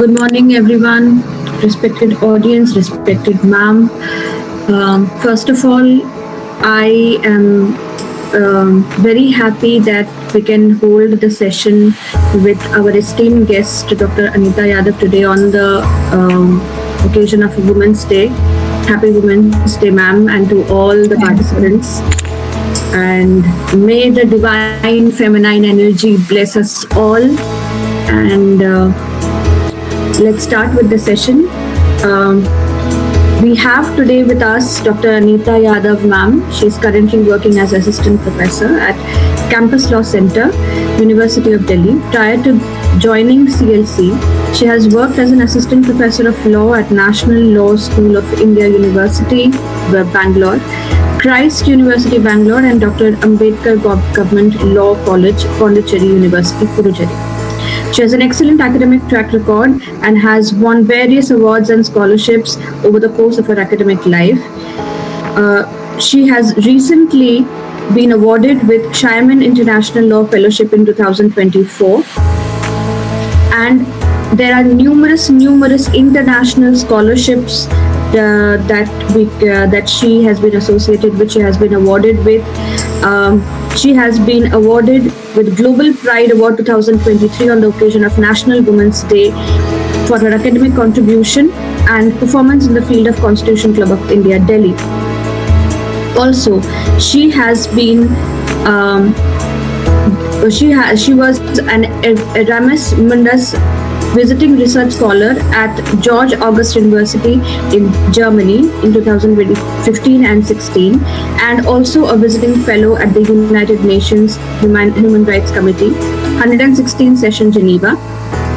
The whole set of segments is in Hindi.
Good morning, everyone, respected audience, respected ma'am. First of all, I am very happy that we can hold the session with our esteemed guest, Dr. Anita Yadav, today on the occasion of Women's Day. Happy Women's Day, ma'am, and to all the participants. And may the divine feminine energy bless us all. And let's start with the session. We have today with us Dr. Anita Yadav, ma'am. She's currently working as assistant professor at Campus Law Center, University of Delhi. Prior to joining CLC, she has worked as an assistant professor of law at National Law School of India University, Bangalore, Christ University, Bangalore, and Dr. Ambedkar Government Law College, Pondicherry University, Puducherry. She has an excellent academic track record and has won various awards and scholarships over the course of her academic life. She has recently been awarded with Shiman International Law Fellowship in 2024. And there are numerous international scholarships that she has been associated with, she has been awarded with. She has been awarded with Global Pride Award 2023 on the occasion of National Women's Day for her academic contribution and performance in the field of Constitution Club of India, Delhi. Also, she has been she was an Erasmus Mundus visiting research scholar at George August University in Germany in 2015 and 16, and also a visiting fellow at the United Nations Human Rights Committee, 116th session, Geneva.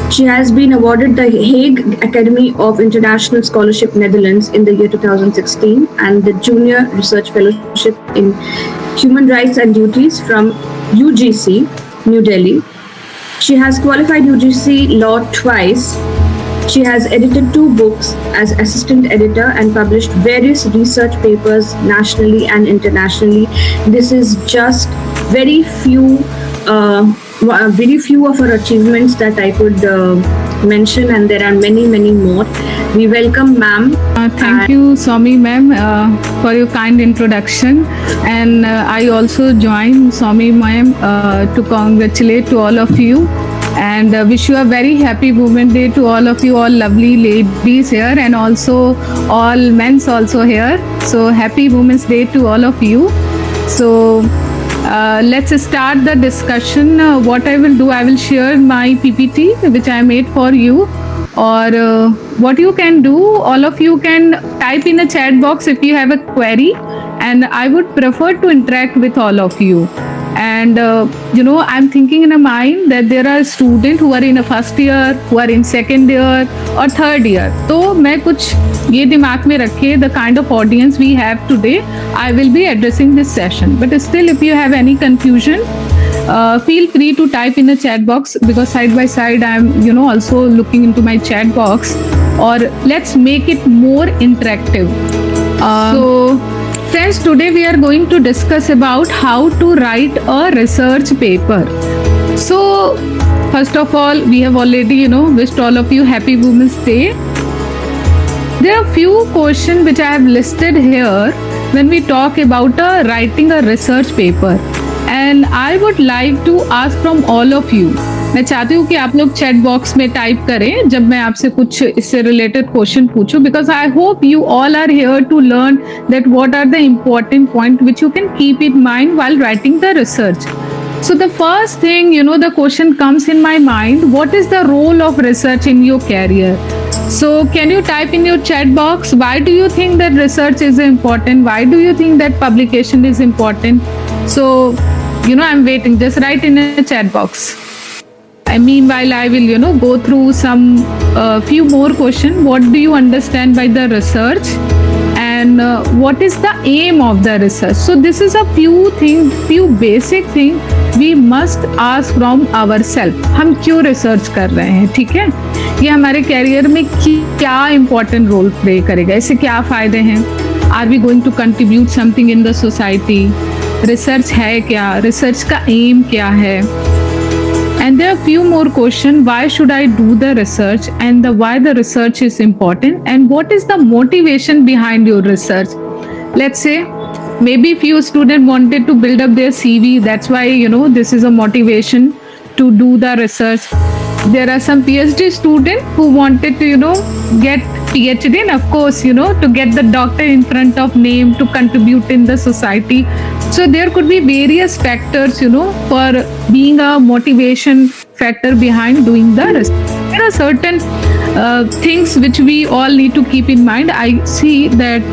She has been awarded the Hague Academy of International Scholarship, Netherlands in the year 2016, and the Junior Research Fellowship in Human Rights and Duties from UGC, New Delhi. She has qualified UGC law twice. She has edited 2 books as assistant editor and published various research papers nationally and internationally. This is just very few of her achievements that I could mention, and there are many more. We welcome ma'am. Thank you, Swami ma'am, for your kind introduction. And I also join Swami ma'am to congratulate to all of you and wish you a very happy Women's Day to all of you, all lovely ladies here, and also all men's also here. So happy Women's Day to all of you. So let's start the discussion. What I will do, I will share my PPT which I made for you, or what you can do, all of you can type in a chat box if you have a query, and I would prefer to interact with all of you. And I'm thinking in a mind that there are students who are in a first year, who are in second year or third year. तो मैं कुछ ये दिमाग में रखे, the kind of audience we have today, I will be addressing this session. But still, if you have any confusion, feel free to type in the chat box, because side by side I am also looking into my chat box. Or let's make it more interactive. So friends, today we are going to discuss about how to write a research paper. So first of all, we have already wished all of you happy Women's Day. There are few questions which I have listed here when we talk about writing a research paper, and I would like to ask from all of you. मैं चाहती हूँ कि आप लोग चैट बॉक्स में टाइप करें जब मैं आपसे कुछ इससे रिलेटेड क्वेश्चन पूछूं, because I hope you all are here to learn that what are the important point which you can keep in mind while writing the research. So the first thing, the question comes in my mind, what is the role of research in your career? So can you type in your chat box, why do you think that research is important? Why do you think that publication is important? So, I'm waiting. Just write in a chat box. Meanwhile, I will, go through some few more questions. What do you understand by the research? And what is the aim of the research? So this is a few basic things we must ask from ourselves. हम क्यों research कर रहे हैं, ठीक है? ये हमारे career में क्या important role play करेगा? इससे क्या फायदे हैं? Are we going to contribute something in the society? Research है क्या? Research का aim क्या है? and there are few more questions. Why should I do the research, and why the research is important, and what is the motivation behind your research? Let's say maybe few student wanted to build up their CV. That's why this is a motivation to do the research. There are some PhD student who wanted to get PhD, and of course to get the doctor in front of name to contribute in the society. So there could be various factors for being a motivation factor behind doing the research. There are certain things which we all need to keep in mind. I see that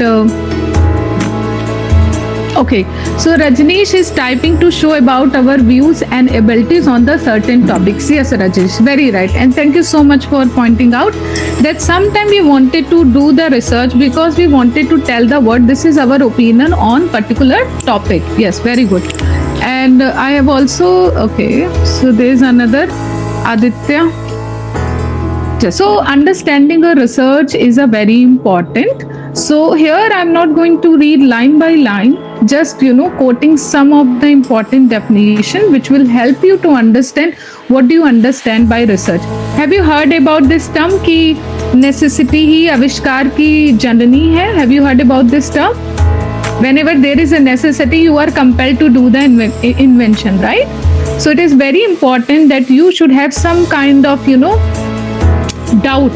okay, so Rajneesh is typing to show about our views and abilities on the certain topics. Yes, Rajesh, very right. And thank you so much for pointing out that sometime we wanted to do the research because we wanted to tell the world this is our opinion on particular topic. Yes, very good. And I have also, okay, so there is another Aditya. So understanding a research is a very important. So here I'm not going to read line by line, just quoting some of the important definition which will help you to understand what do you understand by research. Have you heard about this term कि necessity ही आविष्कार की जननी है? Have you heard about this term? Whenever there is a necessity, you are compelled to do the invention, right? So it is very important that you should have some kind of doubt,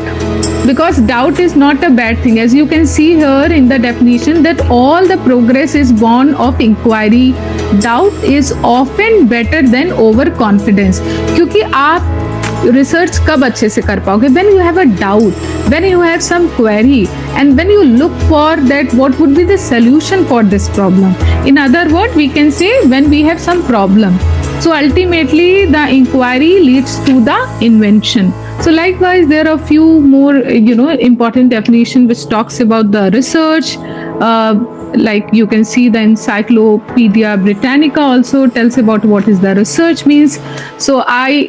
because doubt is not a bad thing. As you can see here in the definition, that all the progress is born of inquiry. Doubt is often better than overconfidence. क्योंकि आप research कब अच्छे से कर पाओगे? When you have a doubt, when you have some query, and when you look for that what would be the solution for this problem. In other words, we can say when we have some problem. So ultimately the inquiry leads to the invention. So likewise, there are a few more, important definition which talks about the research. Like you can see the Encyclopedia Britannica also tells about what is the research means. So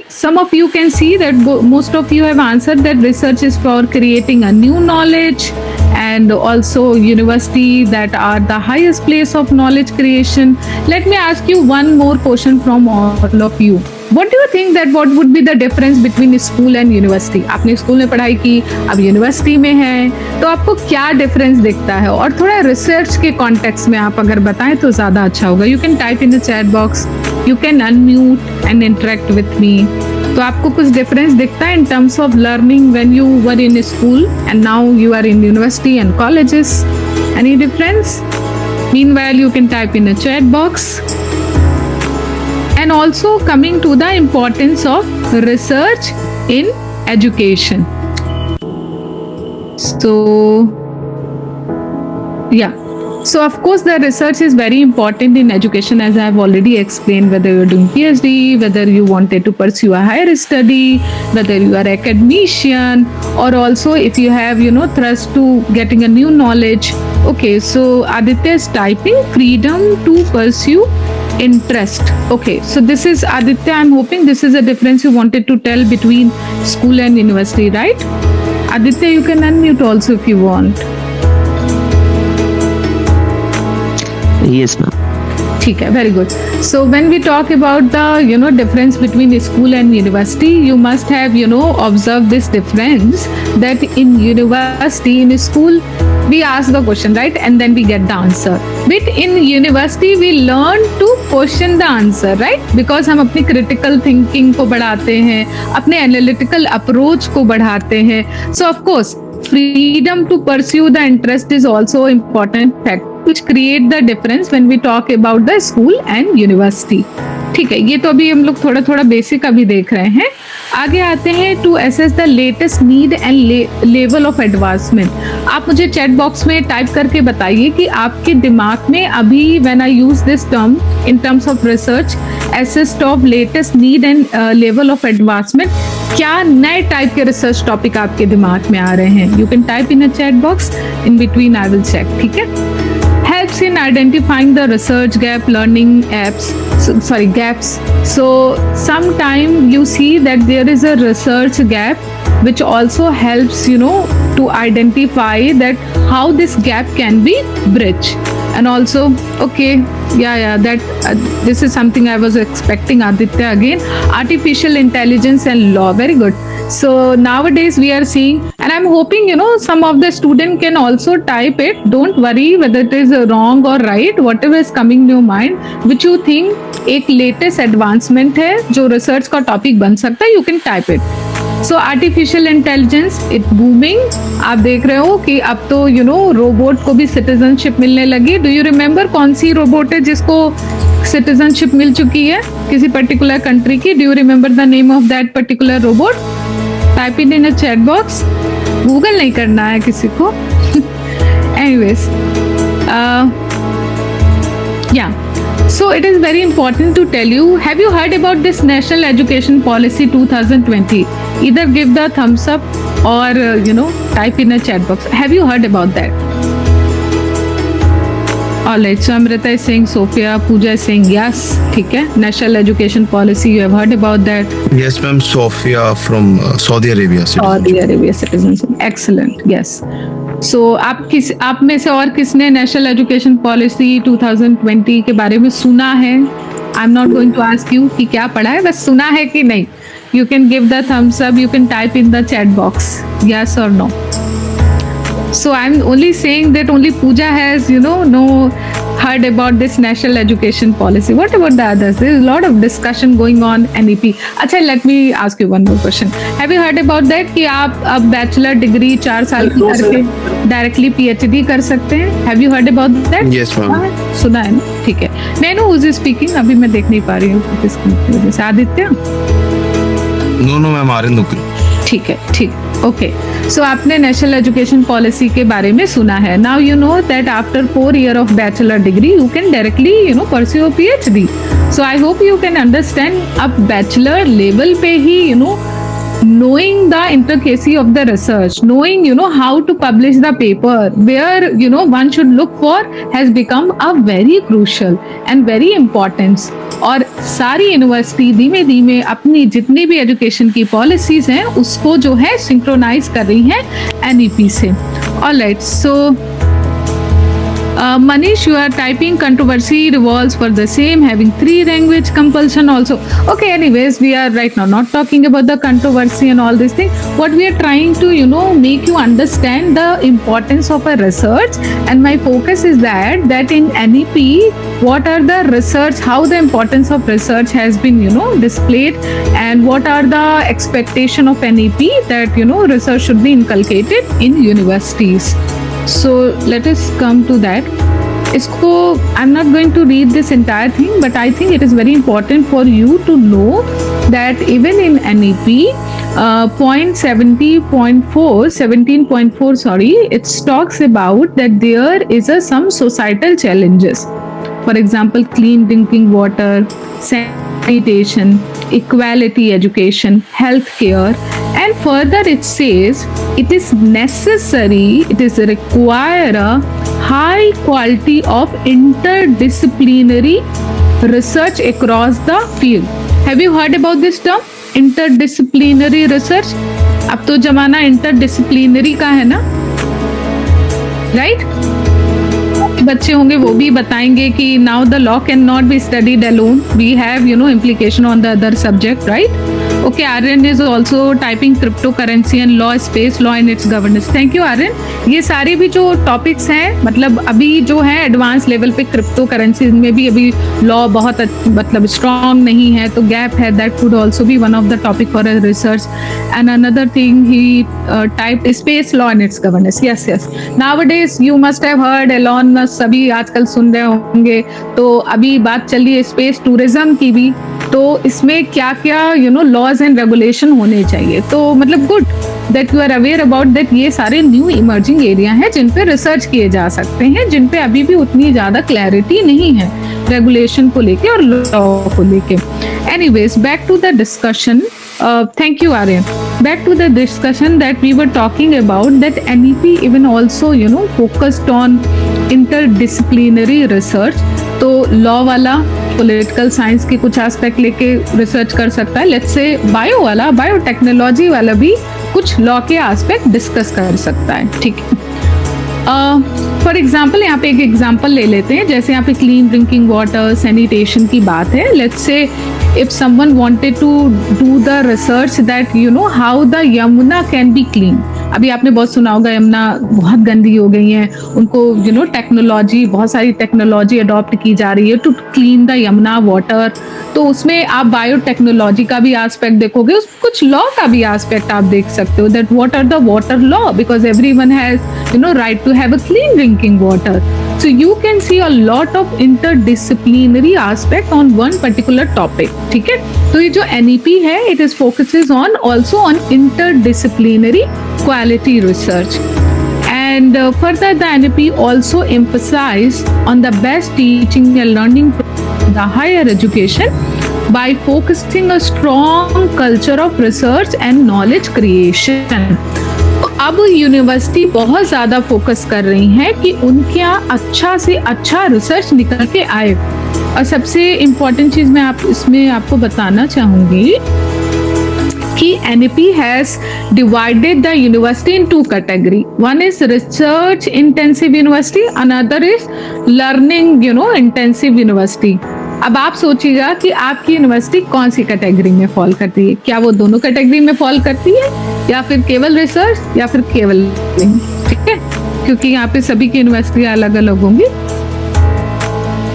some of you can see that most of you have answered that research is for creating a new knowledge, and also university that are the highest place of knowledge creation. Let me ask you one more question from all of you. What do you think that what would be the difference between school and university? आपने स्कूल में पढ़ाई की, अब यूनिवर्सिटी में है, तो आपको क्या डिफरेंस दिखता है? और थोड़ा रिसर्च के कॉन्टेक्स्ट में आप अगर बताएं तो ज़्यादा अच्छा होगा. You can type in the chat box, you can unmute and interact with me. तो आपको कुछ डिफरेंस दिखता है in terms of learning when you were in school and now you are in university and colleges? Any difference? Meanwhile, you can type in the chat box. And also coming to the importance of research in education. So, yeah. So of course the research is very important in education, as I have already explained, whether you're doing PhD, whether you wanted to pursue a higher study, whether you are academician, or also if you have, thrust to getting a new knowledge. Okay, so Aditya is typing freedom to pursue interest. Okay, so this is Aditya. I'm hoping this is a difference you wanted to tell between school and university, right? Aditya, you can unmute also if you want. Yes, ma'am. ठीक है, very good. So when we talk about the difference between school and university, you must have observed this difference, that in university, in school, we ask the question, right, and then we get the answer. But in university, we learn to question the answer, right, because हम अपनी critical thinking को बढ़ाते हैं, अपने analytical approach को बढ़ाते हैं. So of course, freedom to pursue the interest is also important factor which create the difference when we talk about the school and university. ठीक है, ये तो अभी हम लोग थोड़ा थोड़ा बेसिक अभी देख रहे हैं. आगे आते हैं to assess the latest need and level of advancement. आप मुझे चैट बॉक्स में टाइप करके बताइए कि आपके दिमाग में अभी when I use this term in terms of research, assess of latest need and level of advancement, क्या नए टाइप के रिसर्च टॉपिक आपके दिमाग में आ रहे हैं? You can type in a chat box, in between I will check. ठीक है. Helps in identifying the research gap, learning gaps. So sometime you see that there is a research gap which also helps to identify that how this gap can be bridged. and also okay, yeah, that this is something I was expecting. Aditya, again, artificial intelligence and law, very good. So nowadays we are seeing, and I'm hoping some of the student can also type it. Don't worry whether it is wrong or right, whatever is coming to your mind, which you think एक latest advancement है जो research का topic बन सकता है, you can type it. So artificial intelligence, it booming. आप देख रहे हो कि अब तो रोबोट को भी सिटीजनशिप मिलने लगी. डू यू रिमेम्बर कौन सी रोबोट है जिसको सिटीजनशिप मिल चुकी है किसी पर्टिकुलर कंट्री की? Do you remember the name of that particular robot? Type it in a chat box. Google नहीं करना है किसी को. एनीवेज, या. So it is very important to tell you, have you heard about this National Education Policy 2020? Either give the thumbs up or type in a chat box. Have you heard about that? Alright, so Amrita is saying, Sophia, Pooja is saying yes. ठीक है, National Education Policy, you have heard about that? Yes, ma'am. Sophia from Saudi Arabia. Saudi Arabia citizenship. Excellent. Yes. So आप में से और किसने नेशनल एजुकेशन पॉलिसी 2020 के बारे में सुना है? I am not going to ask you कि क्या पढ़ा है, बस सुना है कि नहीं. You can give the thumbs up, you can type in the chat box yes or no. So I'm only saying that only Pooja has heard about this national education policy. What about the others? There is a lot of discussion going on NEP. अच्छा, let me ask you one more question. Have you heard about that कि आप अब बैचलर डिग्री 4 साल की करके डायरेक्टली PhD कर सकते हैं? Have you heard about that? Yes, ma'am. सुना है ना? ठीक है. मैं who is speaking? अभी मैं देख नहीं पा रही हूँ किसकी वजह से. आदित्य? No, ma'am. आर्यन दुक्कल. ठीक है, ठीक. ओके, सो आपने नेशनल एजुकेशन पॉलिसी के बारे में सुना है. Now you know that after 4 years of bachelor degree you can directly pursue PhD. So I hope you can understand अब बैचलर लेवल पे ही knowing the intricacy of the research, knowing how to publish the paper, where one should look for, has become a very crucial and very important. और सारी यूनिवर्सिटी धीमे धीमे अपनी जितनी भी एजुकेशन की पॉलिसीज हैं उसको जो है सिंक्रोनाइज कर रही हैं NEP से. Alright, so Manish, you are typing controversy revolves for the same, having 3 language compulsion also. Okay, anyways, we are right now not talking about the controversy and all these things. What we are trying to, make you understand the importance of a research, and my focus is that in NEP, what are the research, how the importance of research has been, displayed, and what are the expectation of NEP that, research should be inculcated in universities. So let us come to that. इसको I'm not going to read this entire thing, but I think it is very important for you to know that even in NEP, point 17.4, sorry, it talks about that there is some societal challenges. For example, clean drinking water, sanitation, equality education, healthcare, and further it says it is necessary, it is require a high quality of interdisciplinary research across the field. Have you heard about this term, interdisciplinary research? अब तो जमाना interdisciplinary का है ना, right? बच्चे होंगे वो भी बताएंगे कि now the law cannot be studied alone. We have implication on the other subject, right? Okay, Aryan is also typing cryptocurrency and law, space law and its governance. Thank you, Aryan. ये सारे भी जो टॉपिक्स हैं, मतलब अभी जो है एडवांस लेवल पे क्रिप्टो करेंसी में भी अभी लॉ बहुत मतलब स्ट्रॉन्ग नहीं है, तो गैप है. That could also be one of the topic for a research. And another thing he typed space law and it's governance. Yes yes, nowadays you must have heard Elon Musk, सभी आजकल सुन रहे होंगे. तो अभी बात चल रही है स्पेस टूरिज्म की भी, तो इसमें क्या क्या लॉज एंड रेगुलेशन होने चाहिए. तो मतलब good that you are aware about that ये सारे न्यू इमर्जिंग एरिया हैं जिन पे रिसर्च किए जा सकते हैं, जिन पे अभी भी उतनी ज्यादा क्लैरिटी नहीं है रेगुलेशन को लेके और लॉ को लेके. Anyways, back to the discussion. Thank you, Aryan. Back to the discussion that we were talking about, that NEP even also focused on interdisciplinary research. तो लॉ वाला पॉलिटिकल साइंस के कुछ एस्पेक्ट लेके रिसर्च कर सकता है. लेट्स से बायो वाला, बायोटेक्नोलॉजी वाला भी कुछ लॉ के एस्पेक्ट डिस्कस कर सकता है. ठीक है. फॉर एग्जाम्पल यहाँ पे एक एग्जाम्पल ले लेते हैं, जैसे यहाँ पे क्लीन ड्रिंकिंग वाटर, सैनिटेशन की बात है. Let's say if someone wanted to do the research that you know how the Yamuna can be clean. अभी आपने बहुत सुना होगा यमुना बहुत गंदी हो गई है, उनको यू नो टेक्नोलॉजी, बहुत सारी टेक्नोलॉजी अडॉप्ट की जा रही है to clean the Yamuna water. तो उसमें आप बायोटेक्नोलॉजी का भी एस्पेक्ट देखोगे, कुछ लॉ का भी एस्पेक्ट आप देख सकते हो, that what are the water law, because everyone has you know right to have a clean drinking water. So you can see a lot of interdisciplinary aspect on one particular topic. ठीक है, तो ये जो NEP है, it is focuses on also on interdisciplinary quality research. And further, the NEP also emphasize on the best teaching and learning in the higher education by focusing a strong culture of research and knowledge creation. अब यूनिवर्सिटी बहुत ज्यादा फोकस कर रही है कि उनके यहाँ अच्छा से अच्छा रिसर्च निकल के आए. और सबसे इम्पोर्टेंट चीज मैं इसमें आपको बताना चाहूंगी कि NEP has divided the university in two category. One is research intensive university, another is learning intensive university. अब आप सोचिएगा कि आपकी यूनिवर्सिटी कौन सी कैटेगरी में फॉल करती है. क्या वो दोनों कैटेगरी में फॉल करती है, या फिर केवल रिसर्च, या फिर केवल, ठीक है, क्योंकि यहाँ पे सभी की यूनिवर्सिटी अलग अलग होंगी.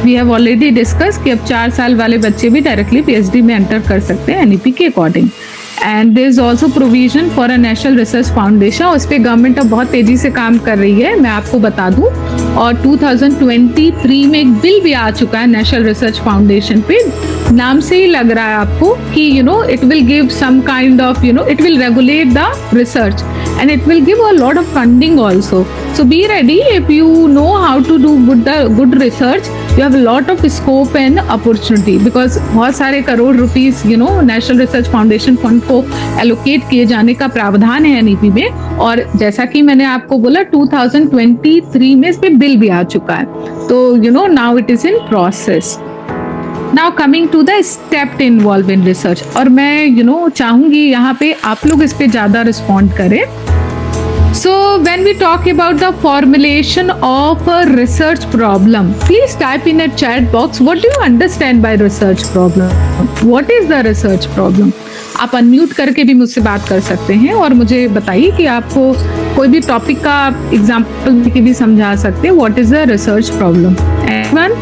वी हैव ऑलरेडी डिस्कस कि अब 4 साल वाले बच्चे भी डायरेक्टली PhD में एंटर कर सकते हैं NEP के according. And there is also provision for a national research foundation. उस पर गवर्नमेंट अब बहुत तेजी से काम कर रही है, मैं आपको बता दूं. और 2023 में एक बिल भी आ चुका है नेशनल रिसर्च फाउंडेशन पे. नाम से ही लग रहा है आपको कि it will give some kind of it will regulate the research and it will give a lot of funding also. So be ready, if you know how to do good research, you have a lot of scope and opportunity, because बहुत सारे crore rupees national research foundation fund को एलोकेट किए जाने का प्रावधान है NEP में. और जैसा कि मैंने आपको बोला 2023 में इस पे बिल भी आ चुका है. तो now it is in process. Now coming to the step involved in research. और मैं चाहूंगी यहाँ पे आप लोग इस पे ज्यादा रिस्पॉन्ड करें. So when we talk about the formulation of a research problem, please type in a chat box, what do you understand by research problem? What is the research problem? आप अनम्यूट करके भी मुझसे बात कर सकते हैं और मुझे बताइए कि आपको कोई भी टॉपिक का एग्जाम्पल देके भी समझा सकते हैं. What is the research problem? Anyone?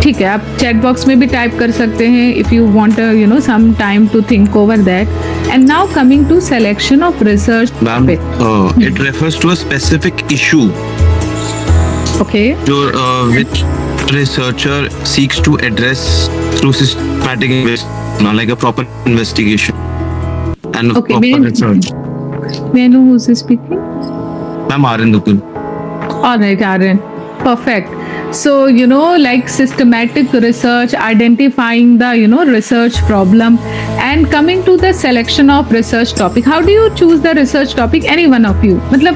ठीक है, आप चैट बॉक्स में भी टाइप कर सकते हैं if you want some time to think over that. And now coming to selection of research. Ma'am, it refers to a specific issue. Okay. Which researcher seeks to address through systematic investigation, like a proper investigation and Okay, proper research. May I know who's speaking? Ma'am, Aryan Dukul. All right, Aryan. Perfect. So like systematic research, identifying the research problem, and coming to the selection of research topic. How do you choose the research topic? Any one of you, मतलब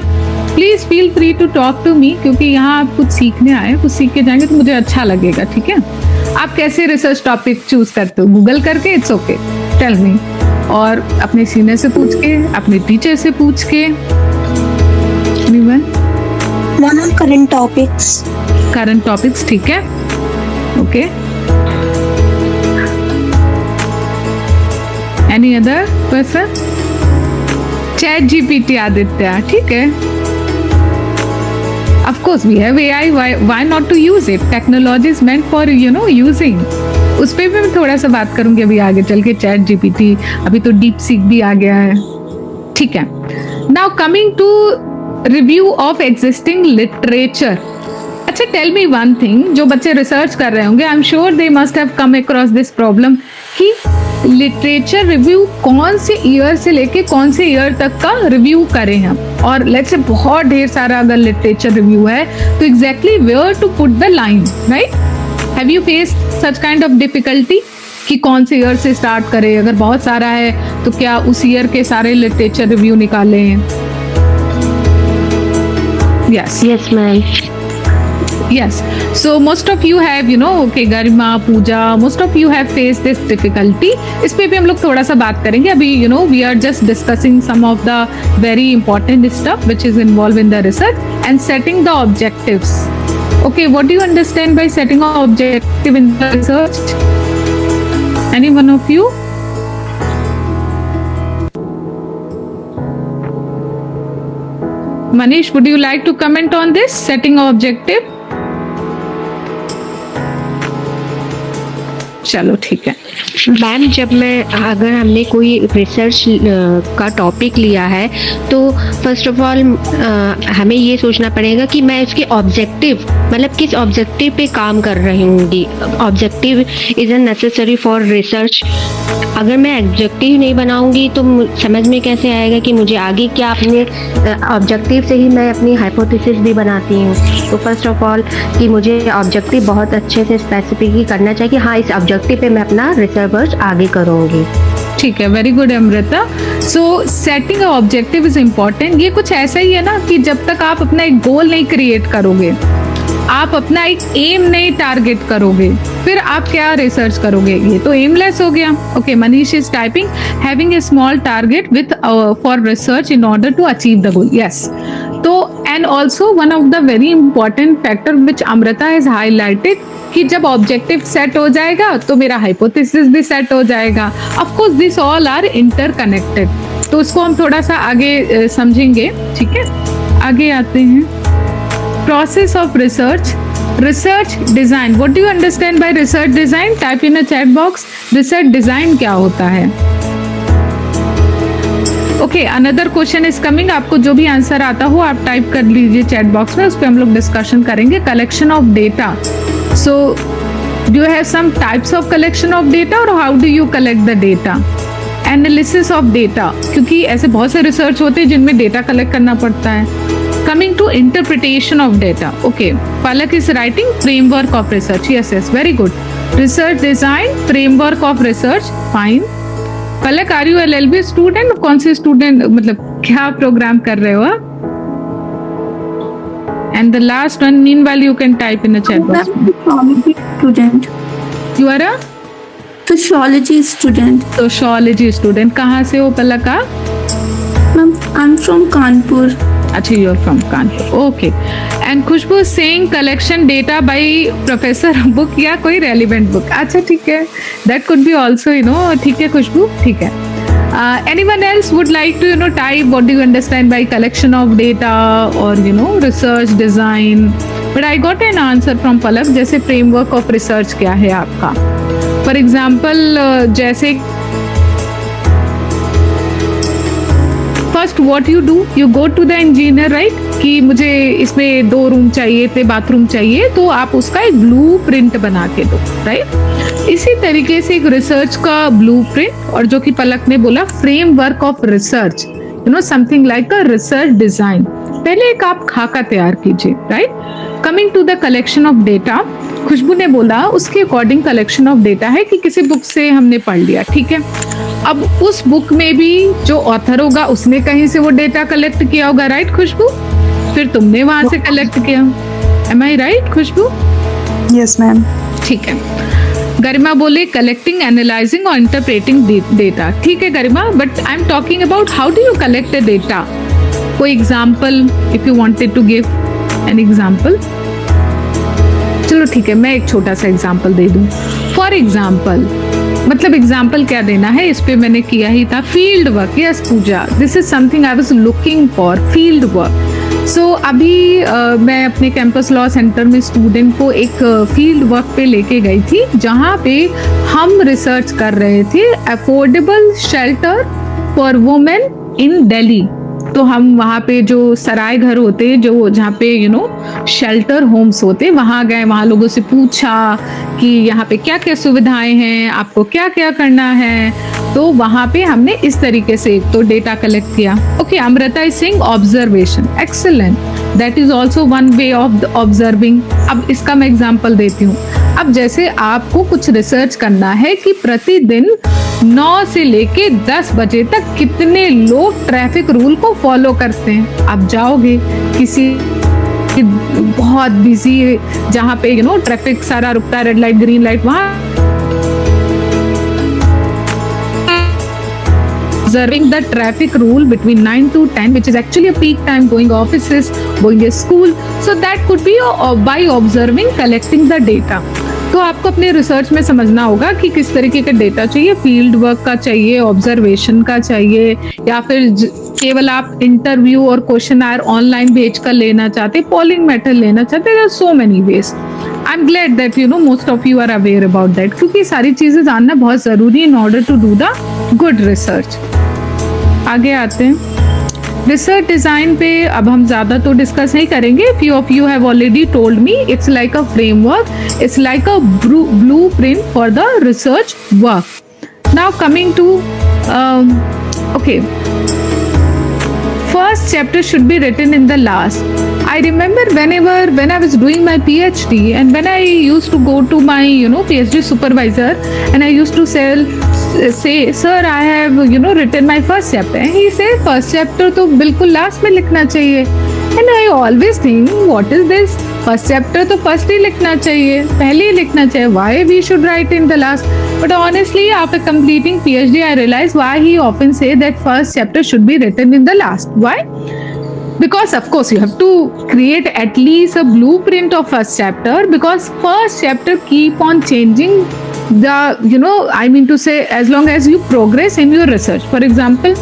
please feel free to talk to me, क्योंकि यहाँ आप कुछ सीखने आए, कुछ सीख के जाएंगे तो मुझे अच्छा लगेगा. ठीक है, आप कैसे रिसर्च टॉपिक चूज करते हो? गूगल करके? It's okay, tell me. और अपने सीनियर से पूछ के, अपने टीचर से पूछ के? Current topics. करंट टॉपिक्स, ठीक है, okay. Any other person? Chat GPT Aditya, ठीक है. Of course we have AI, why not to use it? Technology is meant for using. उस पे भी मैं थोड़ा सा बात करूंगी अभी आगे चल के. चैट GPT, अभी तो डीप सीक भी आ गया है. ठीक है, now coming to review of existing literature. अच्छा, टेल मी वन थिंग, जो बच्चे रिसर्च कर रहे होंगे, I am sure they must have come across this problem कि लिटरेचर रिव्यू कौन से ईयर से लेके कौन से ईयर तक का रिव्यू करें हम. और लेट्स से बहुत ढेर सारा अगर लिटरेचर रिव्यू है तो exactly where to put the line, right? Have you faced such kind of difficulty कि कौन से ईयर से स्टार्ट करें? अगर बहुत सारा है तो क्या उस ईयर के सारे लिटरेचर रिव्यू निकालें? Yes yes ma'am. Yes. So most of you have, okay, Garima, Pooja, most of you have faced this difficulty. इस पे भी हम लोग थोड़ा सा बात करेंगे. अभी, we are just discussing some of the very important stuff which is involved in the research and setting the objectives. Okay, what do you understand by setting an objective in the research? Any one of you? Manish, would you like to comment on this, setting an objective? चलो ठीक है. मैम, अगर हमने कोई रिसर्च का टॉपिक लिया है तो फर्स्ट ऑफ ऑल हमें ये सोचना पड़ेगा कि मैं उसके ऑब्जेक्टिव, मतलब किस ऑब्जेक्टिव पे काम कर रही हूँगी. Objective is necessary for research. अगर मैं ऑब्जेक्टिव नहीं बनाऊंगी तो समझ में कैसे आएगा कि मुझे आगे क्या, अपने ऑब्जेक्टिव से ही मैं अपनी हाइपोथेसिस भी बनाती हूँ. तो फर्स्ट ऑफ ऑल कि मुझे ऑब्जेक्टिव बहुत अच्छे से स्पेसिफिक करना चाहिए कि हाँ, इस ऑब्जेक्टिव पे मैं अपना रिसर्च वर्क आगे करूँगी. ठीक है, very good Amrita. So setting a objective is important. ये कुछ ऐसा ही है ना कि जब तक आप अपना एक गोल नहीं क्रिएट करोगे, आप अपना एक एम नहीं टारगेट करोगे, फिर आप क्या रिसर्च करोगे? ये तो एमलेस हो गया. Okay, Manish is typing having a small target with for research in order to achieve the goal. Yes. तो and also one of the very important factor which Amrita has highlighted कि जब ऑब्जेक्टिव सेट हो जाएगा तो मेरा हाइपोथेसिस भी सेट हो जाएगा. Of course this all are interconnected. तो उसको हम थोड़ा सा आगे समझेंगे. ठीक है, आगे आते हैं. Process of research, research design. What do you understand by research design? Type in a chat box. Research design क्या होता है? Okay, another question is coming. आपको जो भी आंसर आता हो आप टाइप कर लीजिए चैट बॉक्स में, उस पर हम लोग डिस्कशन करेंगे. Collection of data. So, do you have some types of collection of data or how do you collect the data? Analysis of data. क्योंकि ऐसे बहुत से रिसर्च होते हैं जिनमें डेटा कलेक्ट करना पड़ता है. Coming to interpretation of data. Okay, Palak is writing framework of research. Yes, very good. Research design, framework of research. Fine. Palak, are you LLB student? कौन से student, मतलब क्या प्रोग्राम कर रहे हो आप? And the last one, meanwhile you can type in the chat box. Sociology student. You are a Sociology student. sociology student. कहाँ से हो पलक आप? Ma'am, I'm from Kanpur. Actually, you're from Kanpur. Okay. And Khushbu is saying collection data by professor book या कोई relevant book. अच्छा ठीक है. That could be also, ठीक है खुशबू, ठीक है. Anyone else would like to, type what do you understand by collection of data or, research design? But I got an answer from Palak. जैसे framework of research क्या है आपका? For example, जैसे first what you do, you go to the engineer, right, कि मुझे इसमें 2 रूम चाहिए थे, बाथरूम चाहिए, तो आप उसका एक ब्लू प्रिंट बना के दो, राइट. इसी तरीके से एक रिसर्च का ब्लू प्रिंट, और जो कि पलक ने बोला framework of research, something like a research design. पहले एक आप खाका तैयार कीजिए, right. Coming to the collection of data, Khushbu ने बोला उसके अकॉर्डिंग कलेक्शन ऑफ डेटा है कि किसी बुक से हमने पढ़ लिया, ठीक है. अब उस बुक में भी जो ऑथर होगा उसने कहीं से वो डेटा कलेक्ट किया होगा, राइट खुशबू, फिर तुमने वहां से कलेक्ट किया. Am I right Khushbu? Yes, ma'am. ठीक है. गरिमा बोले कलेक्टिंग, एनालाइजिंग और इंटरप्रेटिंग डेटा. ठीक है Garima, but I am talking about how do you collect the data. कोई example, if you wanted to give an example. चलो ठीक है, मैं एक छोटा सा एग्जाम्पल दे दूं. फॉर एग्जाम्पल, मतलब एग्जाम्पल क्या देना है, इस पे मैंने किया ही था. Field work. Yes Pooja, this is something I was looking for, field work. So अभी मैं अपने कैंपस लॉ सेंटर में स्टूडेंट को एक फील्ड वर्क पे लेके गई थी, जहाँ पे हम रिसर्च कर रहे थे affordable shelter for women in Delhi. तो हम वहाँ पे जो सराय घर होते, जो जहाँ पे शेल्टर होम्स होते, वहाँ गए, वहाँ लोगों से पूछा कि यहाँ पे क्या क्या सुविधाएं हैं, आपको क्या क्या करना है. तो वहाँ पे हमने इस तरीके से तो डेटा कलेक्ट किया. Okay, Amrita is saying observation. Excellent, that is also one way of observing. अब इसका मैं एग्जाम्पल देती हूँ. अब जैसे आपको कुछ रिसर्च करना है कि प्रतिदिन 9 से लेके 10 बजे तक कितने लोग ट्रैफिक रूल को फॉलो करते हैं. आप जाओगे किसी बहुत बिजी, जहाँ पे ट्रैफिक सारा रुकता है, रेड लाइट ग्रीन लाइट, वहाँ observing the traffic rule between 9 to 10, which is actually a peak time, going offices, going to school. So that could be by observing, collecting the data. तो आपको अपने रिसर्च में समझना होगा कि किस तरीके का डेटा चाहिए, फील्ड वर्क का चाहिए, ऑब्जर्वेशन का चाहिए, या फिर केवल आप इंटरव्यू और क्वेश्चन आयर ऑनलाइन भेज कर लेना चाहते, पोलिंग मेथड लेना चाहते. There are so many ways. I am glad that most of you are aware about that, क्योंकि सारी चीजें जानना बहुत जरूरी in order to do the good research. आगे आते हैं. रिसर्च डिजाइन पे अब हम ज्यादा तो डिस्कस नहीं करेंगे. Few of you have already told me it's like a framework, it's like a blueprint for the research work. Now coming to okay, first chapter should be written in the last. I remember when I was doing my PhD and when I used to go to my PhD supervisor and I used to say sir I have written my first chapter, and he said first chapter तो बिल्कुल last में लिखना चाहिए. And I always think what is this, first chapter तो first ही लिखना चाहिए, पहले ही लिखना चाहिए, why we should write in the last. But honestly after completing PhD I realized why he often say that first chapter should be written in the last. Why? Because of course you have to create at least a blueprint of first chapter, because first chapter keep on changing the I mean to say as long as you progress in your research. For example,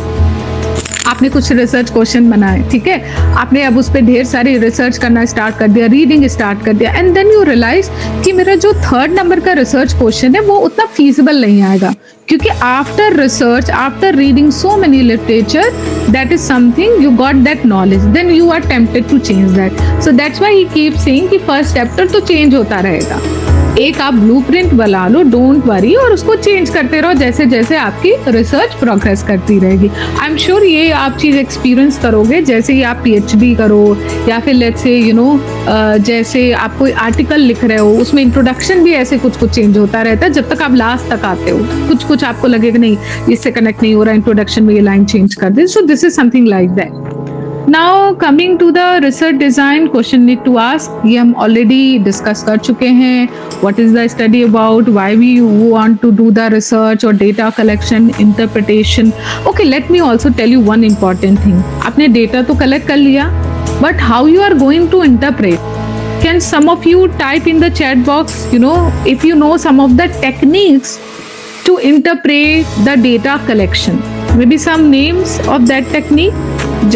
आपने कुछ रिसर्च क्वेश्चन बनाए, ठीक है, आपने अब उस पर ढेर सारी रिसर्च करना स्टार्ट कर दिया, रीडिंग स्टार्ट कर दिया, एंड देन यू रियलाइज कि मेरा जो 3rd नंबर का रिसर्च क्वेश्चन है वो उतना फीजिबल नहीं आएगा, क्योंकि after research, after reading so many literature, that is something you got that knowledge, then you are tempted to change that. So that's why he keep saying कि फर्स्ट चैप्टर तो चेंज होता रहेगा. एक आप ब्लूप्रिंट बना लो, डोंट वरी, और उसको चेंज करते रहो जैसे जैसे आपकी रिसर्च प्रोग्रेस करती रहेगी. आई एम श्योर ये आप चीज एक्सपीरियंस करोगे जैसे ही आप PhD करो, या फिर लेट्स से जैसे आप कोई आर्टिकल लिख रहे हो, उसमें इंट्रोडक्शन भी ऐसे कुछ कुछ चेंज होता रहता है जब तक आप लास्ट तक आते हो. कुछ कुछ आपको लगेगा नहीं इससे कनेक्ट नहीं हो रहा, इंट्रोडक्शन में ये लाइन चेंज कर दे. So this is something like that. Now coming to the research design, question need to ask, ये हम already discuss कर चुके हैं. What is the study about? Why we want to do the research or data collection, interpretation? Okay, let me also tell you one important thing. आपने data तो collect कर लिया, but how you are going to interpret? Can some of you type in the chat box, if you know some of the techniques to interpret the data collection? Maybe some names of that technique.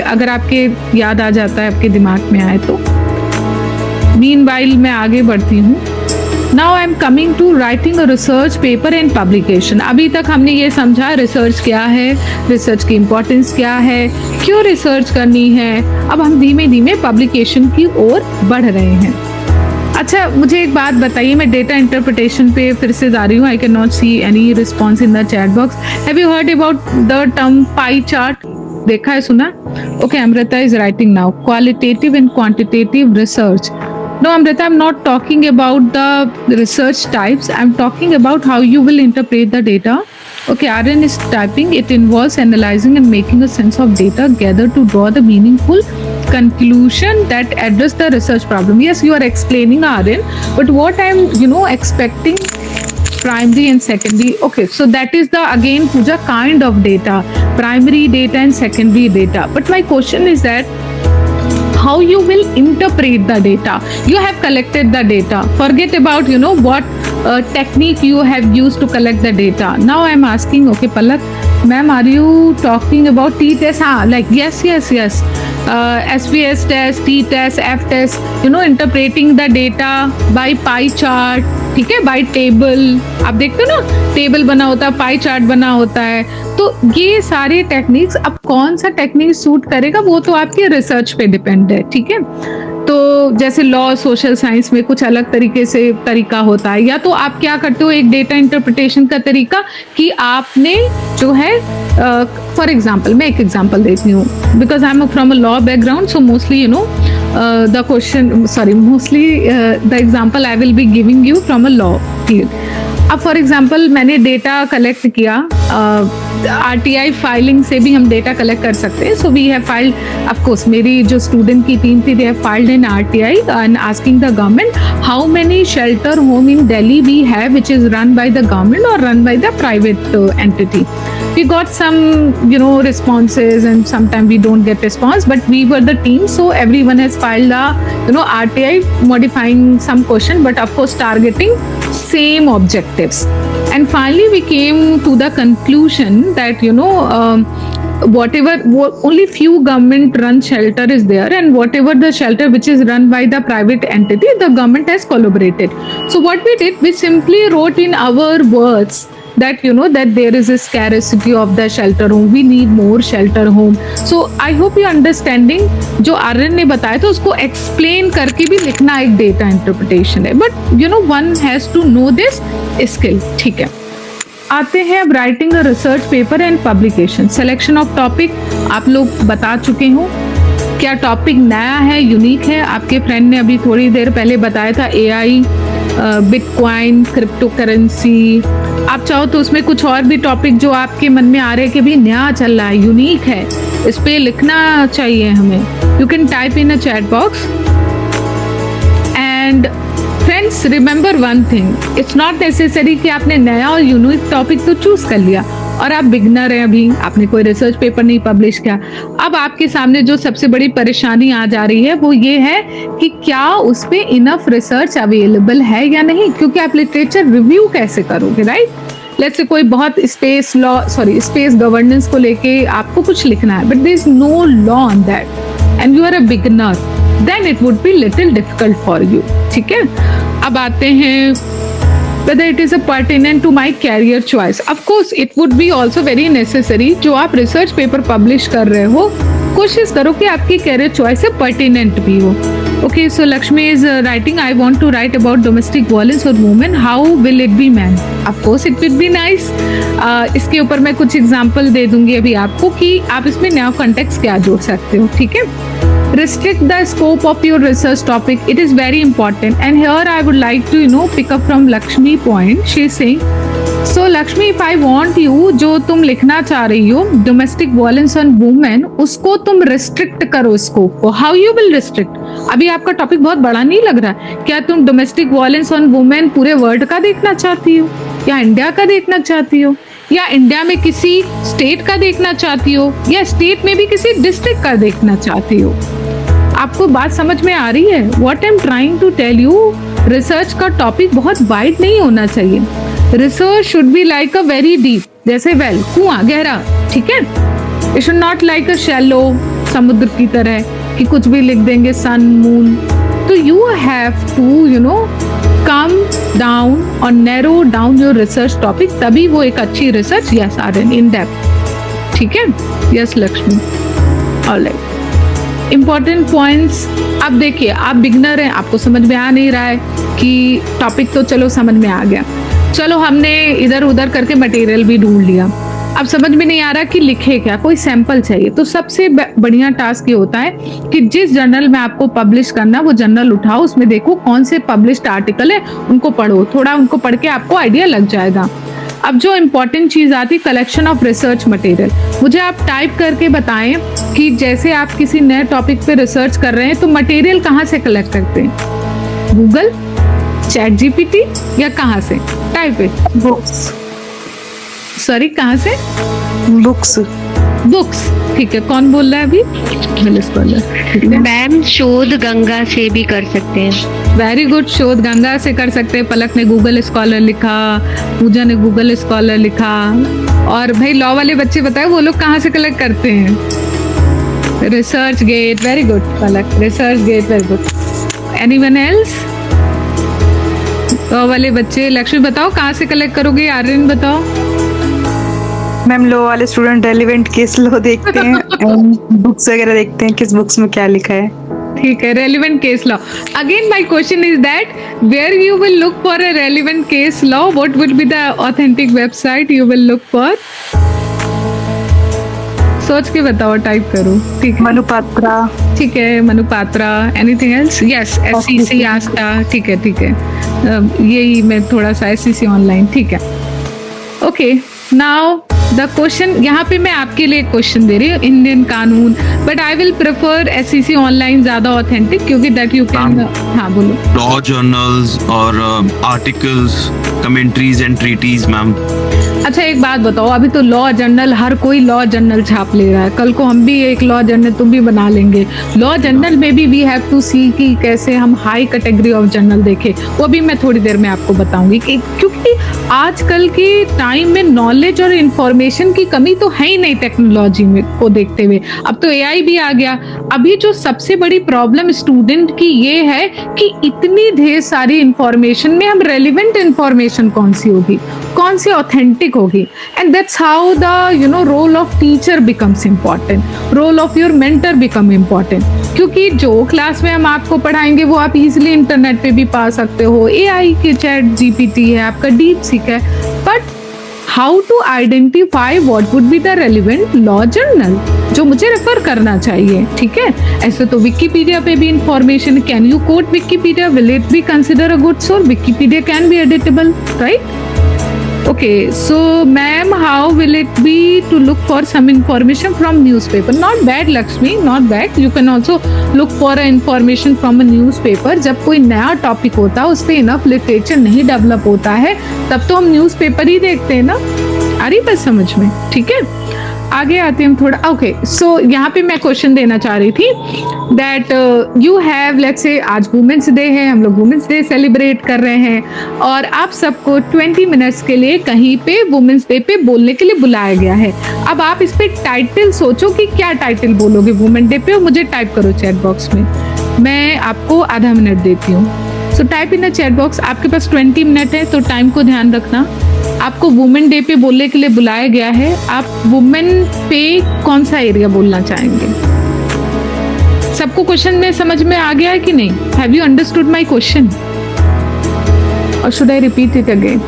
अगर आपके याद आ जाता है, आपके दिमाग में आए तो. Meanwhile मैं आगे बढ़ती हूँ. Now I am coming to writing a research paper and publication. अभी तक हमने ये समझा रिसर्च क्या है, रिसर्च की इम्पोर्टेंस क्या है, क्यों रिसर्च करनी है. अब हम धीमे धीमे पब्लिकेशन की ओर बढ़ रहे हैं. अच्छा, मुझे एक बात बताइए, मैं डेटा इंटरप्रिटेशन पे फिर से जा रही हूँ. I can not see any response in the chat box. Have you heard about the term pie chart? देखा है, सुना? Okay, Amrita is writing now. Qualitative and quantitative research. No, Amrita, I'm not talking about the research types. I'm talking about how you will interpret the data. Okay, Aryan is typing. It involves analyzing and making a sense of data gathered to draw the meaningful conclusion that address the research problem. Yes, you are explaining, Aryan. But what I'm, expecting primary and secondary. Okay, so that is the again Pooja kind of data, primary data and secondary data. But my question is that how you will interpret the data. You have collected the data. Forget about what technique you have used to collect the data. Now I am asking, okay, Palak, ma'am, are you talking about t-test? Like yes. SPS test, t-test, f-test, interpreting the data by pie chart, ठीक है, बाय टेबल. आप देखते हो ना, टेबल बना होता है, पाई चार्ट बना होता है. तो ये सारे टेक्निक्स, अब कौन सा टेक्निक सूट करेगा वो तो आपके रिसर्च पे डिपेंड है, ठीक है. तो जैसे लॉ, सोशल साइंस में कुछ अलग तरीके से तरीका होता है, या तो आप क्या करते हो, एक डेटा इंटरप्रिटेशन का तरीका कि आपने जो है, फॉर एग्जाम्पल मैं एक एग्जाम्पल देती हूँ, because I am from a law background, so mostly the example I will be giving you from a law field. अब फॉर एग्जांपल मैंने डेटा कलेक्ट किया, आरटीआई फाइलिंग से भी हम डेटा कलेक्ट कर सकते हैं. So we have filed, of course मेरी जो स्टूडेंट की टीम थी, they have filed in RTI and asking the government how many shelter home in Delhi we have which is run by the government और run by the private entity. We got some, responses, and sometimes we don't get response, but we were the team, so everyone has filed a, RTI modifying some question, but of course targeting same objectives. And finally we came to the conclusion that, only few government run shelter is there, and whatever the shelter which is run by the private entity, the government has collaborated. So what we did, we simply wrote in our words that that there is a scarcity of the shelter home, we need more shelter home. So I hope you understanding. जो आर्यन ने बताया तो उसको एक्सप्लेन करके भी लिखना एक डेटा इंटरप्रिटेशन है, but one has to know this skill. ठीक है, आते हैं अब writing a research paper and publication. Selection of topic आप लोग बता चुके हो. क्या टॉपिक नया है, यूनिक है? आपके फ्रेंड ने अभी थोड़ी देर पहले बताया था AI, बिटकॉइन, क्रिप्टो करेंसी. आप चाहो तो उसमें कुछ और भी टॉपिक जो आपके मन में आ रहे हैं कि भी नया चल रहा है, यूनिक है, इस पे लिखना चाहिए हमें. You can type in a chat box. And friends, remember one thing, it's not necessary कि आपने नया और यूनिक टॉपिक तो चूज कर लिया और आप बिगनर हैं, अभी आपने कोई रिसर्च पेपर नहीं पब्लिश किया. अब आपके सामने जो सबसे बड़ी परेशानी आ जा रही है वो ये है कि क्या उस पे इनफ रिसर्च अवेलेबल है या नहीं, क्योंकि आप लिटरेचर रिव्यू कैसे करोगे, राइट? लेट्स से कोई बहुत स्पेस गवर्नेंस को लेके आपको कुछ लिखना है, but there is no law on that and you are a beginner, then it would be little difficult for you. ठीक है, अब आते हैं whether it is a pertinent to my career choice. Of course it would be also very necessary. जो आप रिसर्च पेपर पब्लिश कर रहे हो, कोशिश करो कि आपकी कैरियर चॉइस से पर्टिनेंट भी हो. Okay, so Lakshmi is writing, I want to write about domestic violence or women. How will it be man? Of course it will be nice. इसके ऊपर मैं कुछ एग्जाम्पल दे दूंगी अभी आपको कि आप इसमें नया कॉन्टेक्स्ट क्या जोड़ सकते हो. ठीक है, restrict the scope of your research topic. It is very important, and here I would like to pick up from Lakshmi point. She is saying, so Lakshmi, if I want you, जो तुम लिखना चाह रही हो domestic violence on women, उसको तुम restrict करो scope को. How you will restrict? अभी आपका टॉपिक बहुत बड़ा नहीं लग रहा? क्या तुम domestic violence on women पूरे वर्ल्ड का देखना चाहती हो, या इंडिया का देखना चाहती हो, या इंडिया में किसी स्टेट का देखना चाहती हो, या स्टेट में भी किसी डिस्ट्रिक्ट का देखना चाहती हो? आपको बात समझ में आ रही है? What I am trying to tell you, research का टॉपिक बहुत वाइड नहीं होना चाहिए. Research should be like a very deep, जैसे वेल, कुआं गहरा. ठीक है, it should not like a shallow, समुद्र की तरह कि कुछ भी लिख देंगे, सन मून. तो you have to come down और narrow down your research topic, तभी वो एक अच्छी research. Yes Aryan, in depth. ठीक है, yes Lakshmi, alright. Important points. अब देखिए, आप बिगनर हैं, आपको समझ में आ नहीं रहा है कि टॉपिक तो चलो समझ में आ गया, चलो हमने इधर उधर करके मटेरियल भी ढूंढ लिया, अब समझ में नहीं आ रहा कि लिखे क्या, कोई सैंपल चाहिए. तो सबसे बढ़िया टास्क ये होता है कि जिस जर्नल में आपको पब्लिश करना, वो जर्नल उठाओ, उसमें देखो कौन से पब्लिश्ड आर्टिकल है, उनको पढ़ो, थोड़ा उनको पढ़ के आपको आइडिया लग जाएगा. अब जो इम्पोर्टेंट चीज आती, कलेक्शन ऑफ रिसर्च मटेरियल. मुझे आप टाइप करके बताएं कि जैसे आप किसी नए टॉपिक पे रिसर्च कर रहे हैं तो मटेरियल कहाँ से कलेक्ट करते हैं? गूगल, चैट जीपीटी, या कहाँ से? Type it. बुक्स. सॉरी, कहाँ से? बुक्स. बुक्स. ठीक है, कौन बोल रहा है अभी? मैम शोध गंगा से भी कर सकते हैं. वेरी गुड, शोध गंगा से कर सकते हैं. पलक ने गूगल स्कॉलर लिखा, पूजा ने गूगल स्कॉलर लिखा. और भाई लॉ वाले बच्चे बताए वो लोग कहाँ से कलेक्ट करते हैं? Research gate. Very good Palak, research gate, very good. Anyone else? Law वाले बच्चे. लक्ष्मी बताओ कहाँ से कलेक्ट करोगे? आर्यन बताओ. मैम लॉ वाले स्टूडेंट रेलिवेंट केस लॉ देखते हैं, बुक्स वगैरह देखते हैं किस बुक्स में क्या लिखा है. ठीक है, relevant case law. Again my question is that where you will look for a relevant case law, what would be the authentic website you will look for? सोच के बताओ, टाइप करो। ठीक है, मनुपात्रा। ठीक है, Manupatra. Anything else? Yes, SCC Aastha. ठीक है, ठीक है, यही मैं थोड़ा सा SCC ऑनलाइन। ठीक है, ओके। नाउ द क्वेश्चन, यहाँ पे मैं आपके लिए क्वेश्चन दे रही हूँ, Indian Kanoon, but I will prefer SCC online ज्यादा ऑथेंटिक, क्योंकि दैट यू कैन। हाँ बोलो। लॉ जर्नल्स और articles, commentaries and treaties ma'am. अच्छा एक बात बताओ, अभी तो लॉ जर्नल, हर कोई लॉ जर्नल छाप ले रहा है, कल को हम भी एक लॉ जर्नल तुम भी बना लेंगे। लॉ जर्नल में भी वी हैव टू सी कि कैसे हम हाई कैटेगरी ऑफ जर्नल देखें, वो भी मैं थोड़ी देर में आपको बताऊंगी। क्योंकि आजकल के टाइम में नॉलेज और इंफॉर्मेशन की कमी तो है ही नहीं टेक्नोलॉजी में को देखते हुए। अब तो AI भी आ गया। अभी जो सबसे बड़ी प्रॉब्लम स्टूडेंट की ये है कि इतनी ढेर सारी इंफॉर्मेशन में हम रेलिवेंट इंफॉर्मेशन कौन सी होगी, कौन सी ऑथेंटिक होगी। And that's how the role of teacher becomes important, role of your mentor become important. क्योंकि जो क्लास में हम आपको पढ़ाएंगे वो आप इजीली इंटरनेट पे भी पा सकते हो, AI के चैट GPT है, आपका DeepSeek है, but how to identify what would be the relevant law journal जो मुझे रेफर करना चाहिए। ठीक है, ऐसे तो विकिपीडिया पे भी information, can you quote Wikipedia, will it be consider a good source? Wikipedia can be editable, right? Okay, so ma'am, how will it be to look for some information from newspaper? Not bad, Lakshmi, not bad. You can also look for a information from a newspaper. जब कोई नया टॉपिक होता है, उस पे इनफ लिटरेचर नहीं डेवलप होता है, तब तो हम न्यूज़पेपर ही देखते हैं ना। आ रही बात समझ में? ठीक है, आगे आते हैं हम थोड़ा। ओके, सो यहाँ पे मैं क्वेश्चन देना चाह रही थी that you have, let's say आज वुमेन्स डे है, हम लोग वुमेन्स डे सेलिब्रेट कर रहे हैं और आप सबको 20 मिनट्स के लिए कहीं पे वुमेन्स डे पे बोलने के लिए बुलाया गया है। अब आप इस पे टाइटल सोचो कि क्या टाइटल बोलोगे वुमेन डे पे, और मुझे टाइप करो चैट बॉक्स में। मैं आपको आधा मिनट देती हूँ, so type in the chat box. आपके पास 20 मिनट है, तो टाइम को ध्यान रखना। आपको वुमेन डे पे बोलने के लिए बुलाया गया है, आप वुमेन पे कौन सा एरिया बोलना चाहेंगे? सबको क्वेश्चन में समझ में आ गया है कि नहीं? Have you understood my question और should I repeat it again?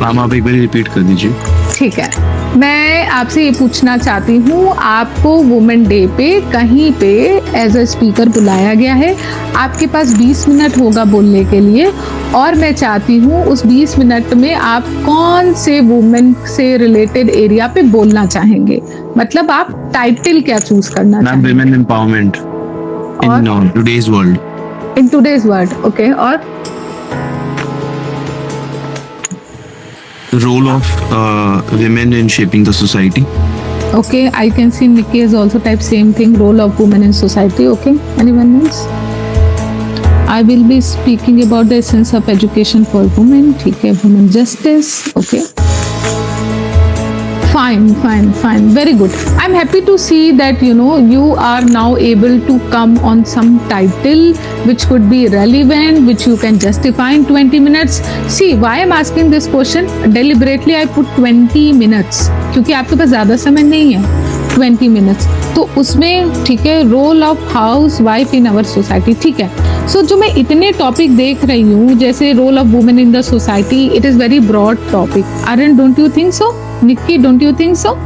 Ma'am आप एक बार रिपीट कर दीजिए। ठीक है, मैं आपसे ये पूछना चाहती हूँ, आपको वुमेन डे पे कहीं पे एज अ स्पीकर बुलाया गया है, आपके पास 20 मिनट होगा बोलने के लिए, और मैं चाहती हूँ उस 20 मिनट में आप कौन से वुमेन से रिलेटेड एरिया पे बोलना चाहेंगे। मतलब आप टाइटल क्या चूज करना मैम चाहेंगे? Women empowerment in today's world. In today's world, okay. और role of women in shaping the society. okay, I can see Nikki has also typed same thing, role of women in society. Okay, anyone else? I will be speaking about the essence of education for women. ठीक है, women justice. Okay, fine, very good. I'm happy to see that you are now able to come on some title which could be relevant, which you can justify in 20 minutes. See, why I'm asking this question? Deliberately I put 20 minutes क्योंकि आपके पास ज्यादा समय नहीं है। 20 मिनट्स तो उसमें ठीक है, role of housewife in our society. ठीक है, सो जो मैं इतने टॉपिक देख रही हूँ, जैसे role of women in the society, it is very broad topic. Aryan, don't you think so? Nikki, don't you think so?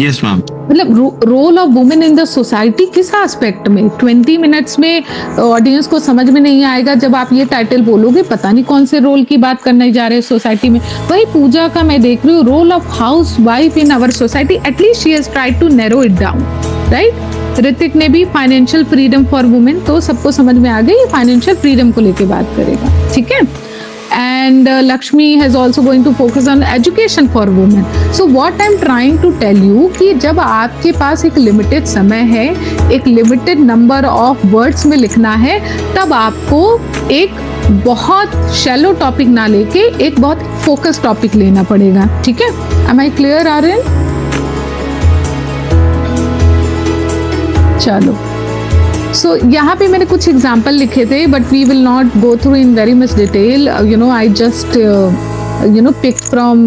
Yes ma'am. मतलब role of women in the society किस एस्पेक्ट में? 20 मिनट्स में ऑडियंस को समझ में नहीं आएगा। जब आप ये टाइटल बोलोगे, पता नहीं कौन से रोल की बात करने जा रहे हैं सोसाइटी में। वही पूजा का मैं देख रही हूँ, role of housewife in our society, at least she has tried to narrow it down, right? Hrithik ने भी फाइनेंशियल फ्रीडम फॉर वुमेन, तो सबको समझ में आ गई फाइनेंशियल फ्रीडम को लेके बात करेगा। ठीक है, and Lakshmi has also going to focus on education for women. So what I'm trying to tell you कि जब आपके पास एक लिमिटेड समय है, एक लिमिटेड नंबर ऑफ वर्ड्स में लिखना है, तब आपको एक बहुत शैलो टॉपिक ना लेके एक बहुत फोकस टॉपिक लेना पड़ेगा। ठीक है, am I clear, आर्यन? चलो, सो यहाँ पे मैंने कुछ एग्जाम्पल लिखे थे, but we will not go through in very much detail. I just pick from,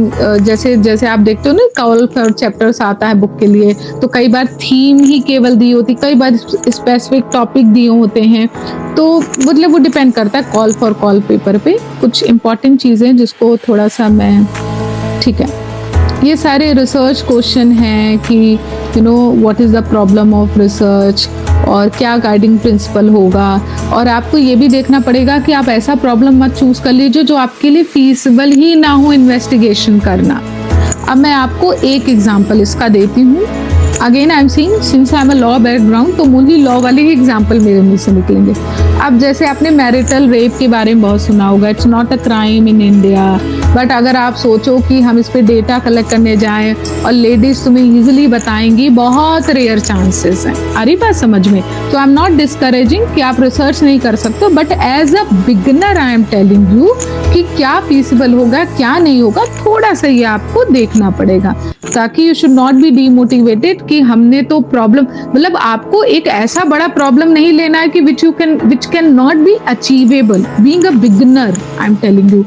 जैसे जैसे आप देखते हो ना, कॉल फॉर चैप्टर्स आता है बुक के लिए, तो कई बार थीम ही केवल दी होती, कई बार स्पेसिफिक टॉपिक दिए होते हैं, तो मतलब वो डिपेंड करता है कॉल पेपर पे। कुछ इंपॉर्टेंट चीज़ें जिसको थोड़ा सा मैं, ठीक है, ये सारे रिसर्च क्वेश्चन हैं कि you know what is the problem of research और क्या गाइडिंग प्रिंसिपल होगा। और आपको ये भी देखना पड़ेगा कि आप ऐसा प्रॉब्लम मत चूज़ कर लीजिए जो आपके लिए फीसिबल ही ना हो इन्वेस्टिगेशन करना। अब मैं आपको एक एग्जांपल इसका देती हूँ। Again I am seeing since I am a law background, तो मुझे लॉ वाले ही एग्जांपल मेरे मुंह से निकलेंगे। अब जैसे आपने मैरिटल रेप के बारे में बहुत सुना होगा, it's not a crime in India, but अगर आप सोचो कि हम इस पे डेटा कलेक्ट करने जाएं और लेडीज तुम्हें इजीली बताएंगी, बहुत रेयर चांसेस हैं। आ रही बात समझ में? तो आई एम नॉट डिस्करेजिंग कि आप रिसर्च नहीं कर सकते, but as a beginner I am telling you कि क्या फीसिबल होगा क्या नहीं होगा, थोड़ा सा ये आपको देखना पड़ेगा, ताकि you should not be demotivated कि हमने तो प्रॉब्लम, मतलब आपको एक ऐसा बड़ा प्रॉब्लम नहीं लेना है कि which can not be achievable being a beginner. I am telling you,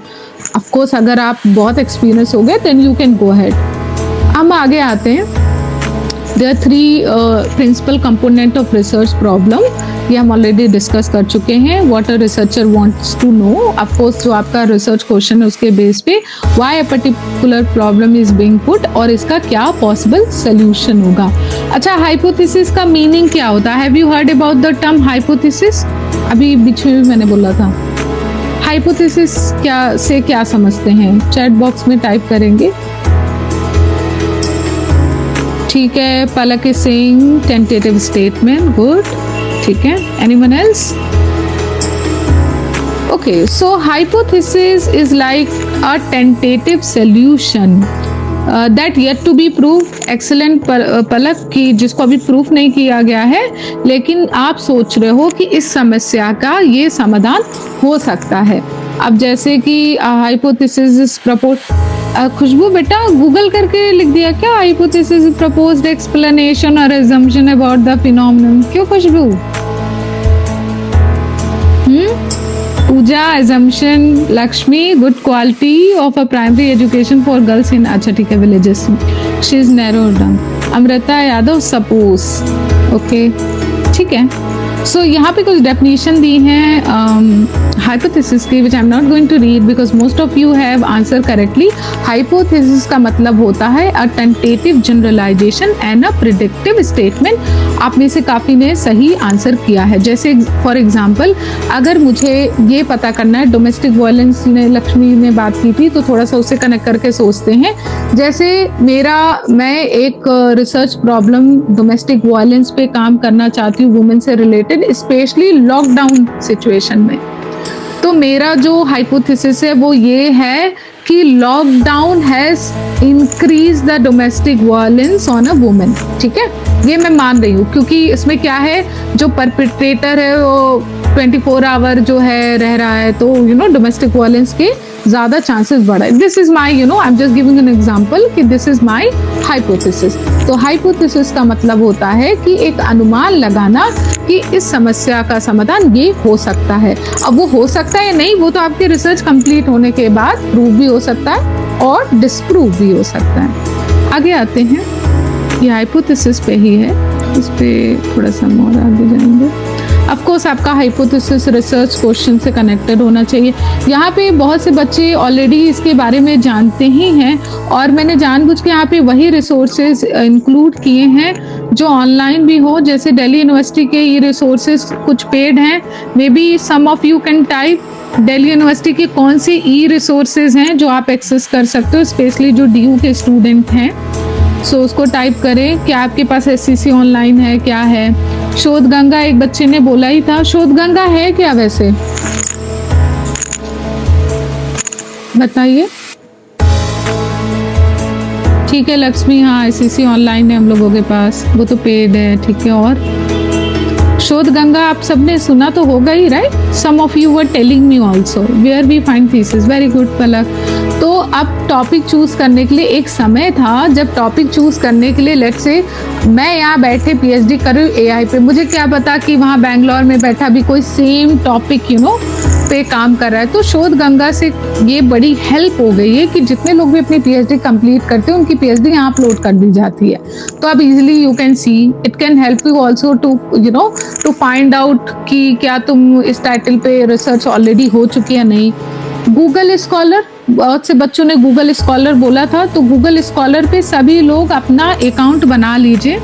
of course अगर आप बहुत एक्सपीरियंस हो गए then you can go ahead. हम आगे आते हैं। There are 3 principal component of research problem, ये हम ऑलरेडी डिस्कस कर चुके हैं। What a researcher wants to know, of course जो आपका रिसर्च क्वेश्चन है उसके बेस पे why a particular problem is being put और इसका क्या पॉसिबल सोल्यूशन होगा। अच्छा, हाइपोथेसिस का मीनिंग क्या होता है? Have you heard about the term hypothesis? अभी बीच में भी मैंने बोला था। हाइपोथेसिस क्या समझते हैं? चैट बॉक्स में टाइप करेंगे। ठीक है, Palak is saying tentative statement, good. ठीक है, anyone else? Okay, so hypothesis is like a tentative solution that yet to be proved. Excellent पलक, की जिसको अभी प्रूफ नहीं किया गया है, लेकिन आप सोच रहे हो कि इस समस्या का ये समाधान हो सकता है। अब जैसे कि हाइपोथेसिस इज प्रपोज, खुशबू बेटा गूगल करके लिख दिया क्या? हाइपोथेसिस इज प्रपोज्ड एक्सप्लेनेशन और assumption about the phenomenon। क्यों खुशबू? पूजा, assumption, Lakshmi, good quality of a primary education for girls in, अच्छा ठीक है, villages, she is narrow down. Amrita Yadav, suppose, okay ठीक है। सो यहाँ पे कुछ डेफिनेशन दी हैं हाइपोथेसिस की, which I am not going to read because most of you have answer correctly. Hypothesis का मतलब होता है a tentative generalisation and a predictive statement. आप में से काफ़ी ने सही आंसर किया है। जैसे फॉर एग्जाम्पल, अगर मुझे ये पता करना है, डोमेस्टिक वायलेंस ने लक्ष्मी ने बात की थी, तो थोड़ा सा उससे कनेक्ट करके सोचते हैं। जैसे मैं एक रिसर्च प्रॉब्लम डोमेस्टिक वायलेंस पे काम करना चाहती हूँ, वुमेन से रिलेटेड, स्पेशली लॉकडाउन सिचुएशन में। तो मेरा जो हाइपोथेसिस है वो ये है कि lockdown has increase the domestic violence on a women. ठीक है, ये मैं मान रही हूँ, क्योंकि इसमें क्या है, जो परपिट्रेटर है वो 24 आवर जो है रह रहा है, तो यू नो डोमेस्टिक वायलेंस के ज्यादा चांसेस बढ़ा है। This is my, you know, I am just giving an example कि दिस इज माई हाइपोथेसिस। तो हाइपोथेसिस का मतलब होता है कि एक अनुमान लगाना कि इस समस्या का समाधान ये हो सकता है। अब वो हो सकता है नहीं, वो तो आपके रिसर्च कंप्लीट होने के बाद प्रूव भी हो सकता है और डिसप्रूव भी हो सकता है। आगे आते हैं, ये हाइपोथेसिस पे ही है, इस पे थोड़ा सा और आगे जाएंगे। ऑफ कोर्स आपका हाइपोथेसिस रिसर्च क्वेश्चन से कनेक्टेड होना चाहिए। यहाँ पे बहुत से बच्चे ऑलरेडी इसके बारे में जानते ही हैं, और मैंने जानबूझ के यहाँ पे वही रिसोर्सेज इंक्लूड किए हैं जो ऑनलाइन भी हो। जैसे दिल्ली यूनिवर्सिटी के ये रिसोर्सेज कुछ पेड हैं, maybe some of you can type Delhi university के कौन से ई रिसोर्सेज हैं जो आप एक्सेस कर सकते हो, स्पेशली जो DU के स्टूडेंट हैं। सो उसको टाइप करें कि आपके पास SCC ऑनलाइन है, क्या है। शोध गंगा, एक बच्चे ने बोला ही था, शोध गंगा है क्या वैसे, बताइए। ठीक है लक्ष्मी, हाँ SCC ऑनलाइन है हम लोगों के पास, वो तो पेड है, ठीक है। और शोध गंगा आप सबने सुना तो होगा ही, right? Some of you were telling me also where we find thesis, very good Palak. तो अब टॉपिक चूज करने के लिए एक समय था जब टॉपिक चूज करने के लिए, लेट्स से मैं यहाँ बैठे PhD कर रही हूँ AI पे, मुझे क्या पता कि वहाँ बैंगलोर में बैठा भी कोई सेम टॉपिक यू नो पे काम कर रहा है। तो शोध गंगा से ये बड़ी हेल्प हो गई है कि जितने लोग भी अपनी PhD कंप्लीट करते हैं उनकी PhD यहाँ अपलोड कर दी जाती है। तो अब easily you can see, it can help you also to you know to find out कि क्या तुम इस टाइटल पे रिसर्च ऑलरेडी हो चुकी है नहीं। गूगल स्कॉलर, बहुत से बच्चों ने गूगल स्कॉलर बोला था, तो गूगल स्कॉलर पे सभी लोग अपना अकाउंट बना लीजिए,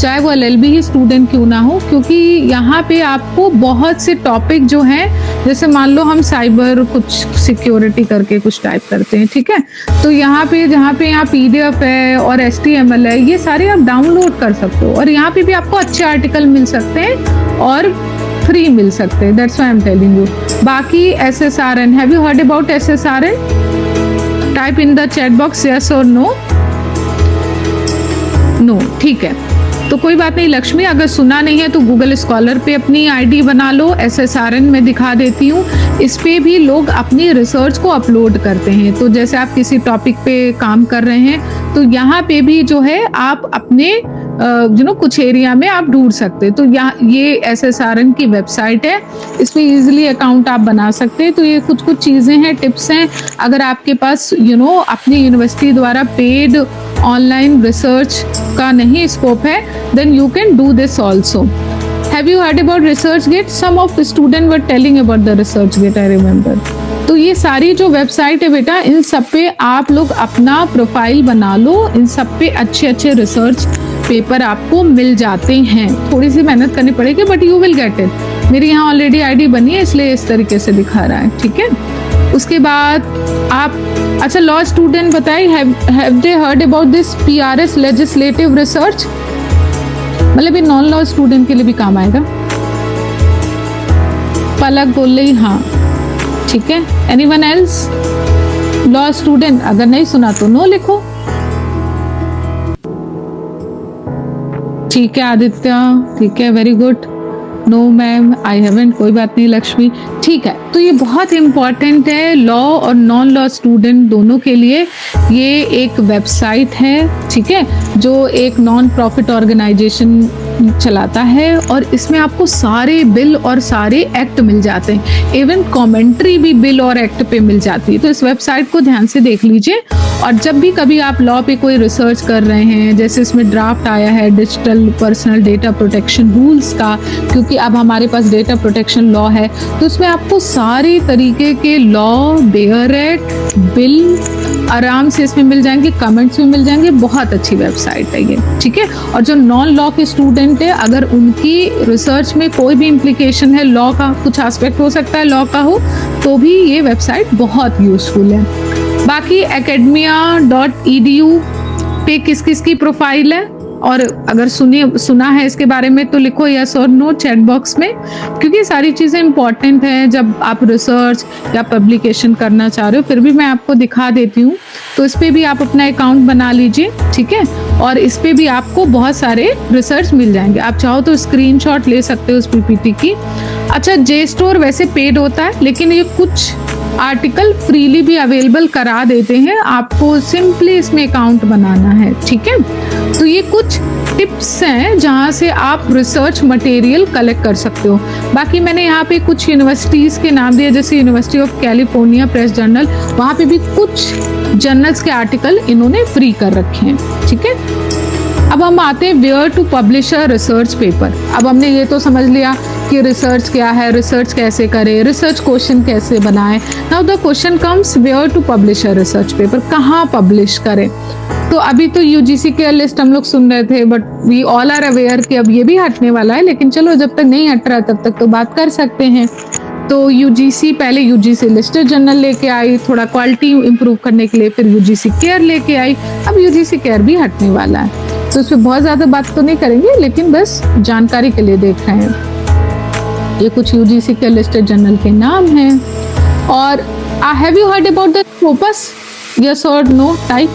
चाहे वो LLB ही स्टूडेंट क्यों ना हो, क्योंकि यहाँ पे आपको बहुत से टॉपिक जो हैं, जैसे मान लो हम साइबर कुछ सिक्योरिटी करके कुछ टाइप करते हैं, ठीक है, तो यहाँ पे जहाँ पे यहाँ PDF है और HTML है, ये सारे आप डाउनलोड कर सकते हो और यहाँ पे भी आपको अच्छे आर्टिकल मिल सकते हैं और फ्री मिल सकते हैं। That's why I am telling you. बाकी SSRN, have you heard about SSRN? Type in the chat box yes और नो। नो, ठीक है, तो कोई बात नहीं लक्ष्मी, अगर सुना नहीं है तो गूगल स्कॉलर पे अपनी ID बना लो। SSRN में दिखा देती हूँ, इस पे भी लोग अपनी रिसर्च को अपलोड करते हैं। तो जैसे आप किसी टॉपिक पे काम कर रहे हैं तो यहाँ पे भी जो है आप अपने कुछ एरिया में आप ढूंढ सकते हैं। तो यहाँ ये SSRN की वेबसाइट है, इस पे इजीली अकाउंट आप बना सकते हैं। तो ये कुछ चीज़ें हैं, टिप्स हैं। अगर आपके पास अपनी यूनिवर्सिटी द्वारा पेड ऑनलाइन रिसर्च का नहीं स्कोप है, then you can do this also. Have you heard about ResearchGate? Some of the students were telling about the ResearchGate, I remember. तो ये सारी जो वेबसाइट है बेटा, इन सब पे आप लोग अपना प्रोफाइल बना लो, इन सब पे अच्छे अच्छे रिसर्च पेपर आपको मिल जाते हैं। थोड़ी सी मेहनत करनी पड़ेगी but you will get it. मेरी यहाँ ऑलरेडी ID बनी है इसलिए इस तरीके से दिखा रहा है, ठीक है। उसके बाद आप अच्छा लॉ स्टूडेंट बताइए, have they heard about this PRS legislative research? मतलब ये नॉन लॉ स्टूडेंट के लिए भी काम आएगा। पलक बोल रही हाँ, ठीक है। Anyone else? लॉ स्टूडेंट अगर नहीं सुना तो नो लिखो, ठीक है। आदित्य, ठीक है, very good. No ma'am, I haven't, कोई बात नहीं लक्ष्मी, ठीक है। तो ये बहुत इंपॉर्टेंट है लॉ और नॉन लॉ स्टूडेंट दोनों के लिए। ये एक वेबसाइट है, ठीक है, जो एक नॉन प्रॉफिट ऑर्गेनाइजेशन चलाता है और इसमें आपको सारे बिल और सारे एक्ट मिल जाते हैं, इवन कमेंट्री भी बिल और एक्ट पे मिल जाती है। तो इस वेबसाइट को ध्यान से देख लीजिए। और जब भी कभी आप लॉ पे कोई रिसर्च कर रहे हैं, जैसे इसमें ड्राफ्ट आया है digital personal data protection rules का, क्योंकि अब हमारे पास डेटा प्रोटेक्शन लॉ है, तो उसमें आपको सारे तरीके के लॉ, बेयर एक्ट, बिल आराम से इसमें मिल जाएंगे, कमेंट्स भी मिल जाएंगे। बहुत अच्छी वेबसाइट है ये, ठीक है। और जो नॉन लॉ के स्टूडेंट है, अगर उनकी रिसर्च में कोई भी इम्प्लीकेशन है, लॉ का कुछ एस्पेक्ट हो सकता है, लॉ का हो, तो भी ये वेबसाइट बहुत यूजफुल है। बाकी academia.edu पे किस किस की प्रोफाइल है, और अगर सुना है इसके बारे में तो लिखो यस और नो चैट बॉक्स में, क्योंकि सारी चीज़ें इंपॉर्टेंट हैं जब आप रिसर्च या पब्लिकेशन करना चाह रहे हो। फिर भी मैं आपको दिखा देती हूँ, तो इस पे भी आप अपना अकाउंट बना लीजिए, ठीक है। और इस पे भी आपको बहुत सारे रिसर्च मिल जाएंगे। आप चाहो तो स्क्रीनशॉट ले सकते हो उस PPT की। अच्छा, JSTOR वैसे पेड होता है, लेकिन ये कुछ आर्टिकल फ्रीली भी अवेलेबल करा देते हैं, आपको सिंपली इसमें अकाउंट बनाना है, ठीक है। तो ये कुछ टिप्स हैं जहाँ से आप रिसर्च मटेरियल कलेक्ट कर सकते हो। बाकी मैंने यहाँ पे कुछ यूनिवर्सिटीज़ के नाम दिए, जैसे university of California press journal, वहाँ पे भी कुछ जर्नल्स के आर्टिकल इन्होंने फ्री कर रखे हैं, ठीक है। अब हम आते हैं where to publish a research paper. अब हमने ये तो समझ लिया कि रिसर्च क्या है, रिसर्च कैसे करें, रिसर्च क्वेश्चन कैसे बनाएं। Now the question comes where to publish a research paper, कहाँ पब्लिश करें। तो अभी तो UGC के लिस्ट हम लोग सुन रहे थे, but we all are aware कि अब ये भी हटने वाला है, लेकिन चलो जब तक नहीं हट रहा तब तक तो बात कर सकते हैं। तो UGC पहले UGC लिस्टेड जर्नल लेके आई, थोड़ा क्वालिटी इंप्रूव करने के लिए, फिर UGC केयर लेके आई, अब UGC केयर भी हटने वाला है। तो इसमें बहुत ज़्यादा बात तो नहीं करेंगे, लेकिन बस जानकारी के लिए देख रहे हैं। ये कुछ UGC के लिस्टेड जर्नल के नाम हैं। और have you heard about the Scopus? Yes और no type.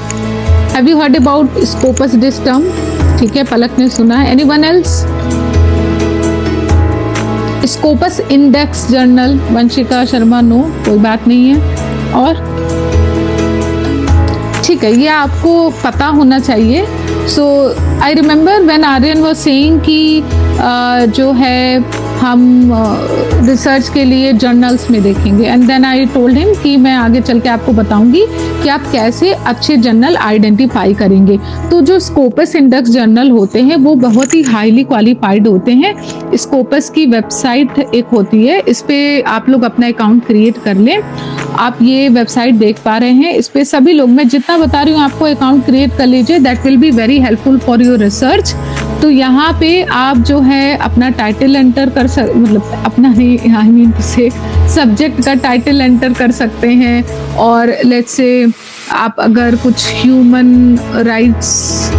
Have you heard about Scopus this term? ठीक है, पलक ने सुना है। Anyone else? Scopus index journal, Vanshika Sharma no, कोई बात नहीं है। और ठीक है, ये आपको पता होना चाहिए। So I remember when Aryan was saying कि जो है हम रिसर्च के लिए जर्नल्स में देखेंगे, and then I told him कि मैं आगे चल के आपको बताऊंगी कि आप कैसे अच्छे जर्नल आइडेंटिफाई करेंगे। तो जो स्कोपस इंडेक्स जर्नल होते हैं वो बहुत ही हाईली क्वालिफाइड होते हैं। स्कोपस की वेबसाइट एक होती है, इस पे आप लोग अपना अकाउंट क्रिएट कर लें आप ये वेबसाइट देख पा रहे हैं, इस पे सभी लोग, मैं जितना बता रही हूँ आपको अकाउंट क्रिएट कर लीजिए, that will be very helpful for your research. तो यहाँ पे आप जो है अपना टाइटल एंटर कर मतलब अपना नहीं, आई मीन से सब्जेक्ट का टाइटल एंटर कर सकते हैं, और लेट्स से आप अगर कुछ ह्यूमन राइट्स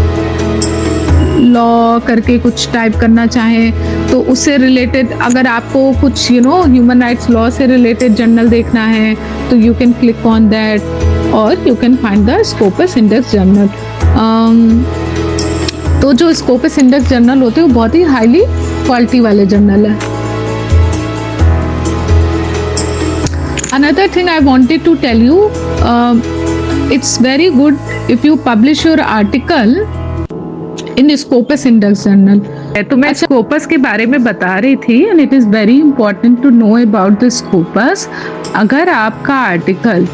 लॉ करके कुछ टाइप करना चाहें तो उससे रिलेटेड, अगर आपको कुछ ह्यूमन राइट्स लॉ से रिलेटेड जर्नल देखना है तो you can click on that, और you can find the Scopus index journal. तो जो स्कोपस इंडेक्स जर्नल होते हैं वो बहुत ही हाईली क्वालिटी वाले जर्नल है। Another thing I wanted to tell you, it's very good if you publish your article in Scopus index journal. तो मैं स्कोपस के बारे में बता रही थी, and it is very important to know about the Scopus. अगर आपका आर्टिकल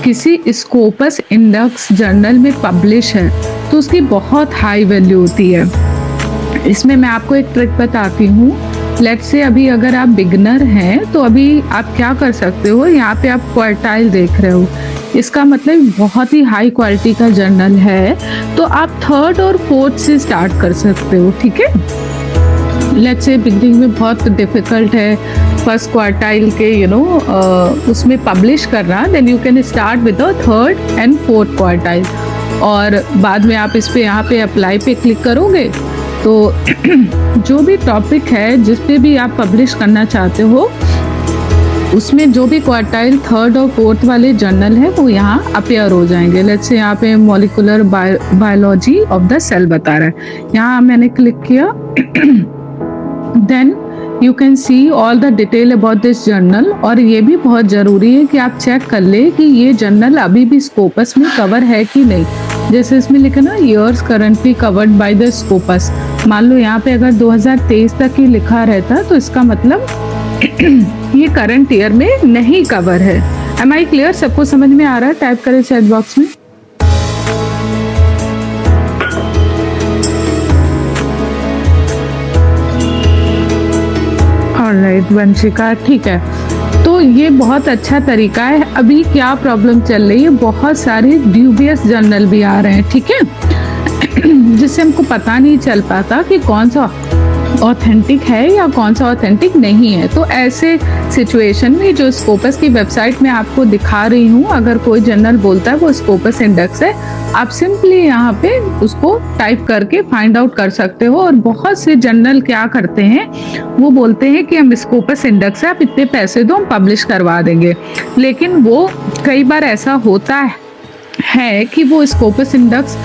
किसी स्कोपस इंडेक्स जर्नल में पब्लिश है तो उसकी बहुत हाई वैल्यू होती है। इसमें मैं आपको एक ट्रिक बताती हूँ। लेट्स से अभी अगर आप बिगनर हैं तो अभी आप क्या कर सकते हो, यहाँ पे आप क्वार्टाइल देख रहे हो, इसका मतलब बहुत ही हाई क्वालिटी का जर्नल है, तो आप थर्ड और फोर्थ से स्टार्ट कर सकते हो, ठीक है। लेट्स से बिगनिंग में बहुत डिफिकल्ट है फर्स्ट क्वार्टाइल के उसमें पब्लिश करना, then you can start with the third and fourth quartile, और बाद में आप इस पे यहाँ पे अप्लाई पे क्लिक करोगे तो जो भी टॉपिक है जिस पे भी आप पब्लिश करना चाहते हो उसमें जो भी क्वार्टाइल थर्ड और फोर्थ वाले जर्नल है वो यहाँ अपेयर हो जाएंगे। लेट्स से यहाँ पे molecular biology of the cell बता रहा है, यहाँ मैंने क्लिक किया, then you can see all the detail about this journal. और ये भी बहुत ज़रूरी है कि आप चेक कर ले कि ये जर्नल अभी भी स्कोपस में कवर है कि नहीं। जैसे इसमें लिखा ना years currently covered by the Scopus, मान लो यहाँ पे अगर 2023 तक ही लिखा रहता तो इसका मतलब ये करंट ईयर में नहीं कवर है। Am I clear? सबको समझ में आ रहा है? टाइप करें चैट बॉक्स में। ऑलराइट वंशिका, ठीक है। तो ये बहुत अच्छा तरीका है। अभी क्या प्रॉब्लम चल रही है, बहुत सारे ड्यूबियस जर्नल भी आ रहे हैं, ठीक है, जिससे हमको पता नहीं चल पाता कि कौन सा ऑथेंटिक है या कौन सा ऑथेंटिक नहीं है। तो ऐसे सिचुएशन में जो स्कोपस की वेबसाइट में आपको दिखा रही हूँ, अगर कोई जर्नल बोलता है वो स्कोपस इंडेक्स है, आप सिंपली यहाँ पे उसको टाइप करके फाइंड आउट कर सकते हो। और बहुत से जर्नल क्या करते हैं, वो बोलते हैं कि हम स्कोपस इंडेक्स है, आप इतने पैसे दो हम पब्लिश करवा देंगे, लेकिन वो कई बार ऐसा होता है कि वो स्कोपस इंडेक्स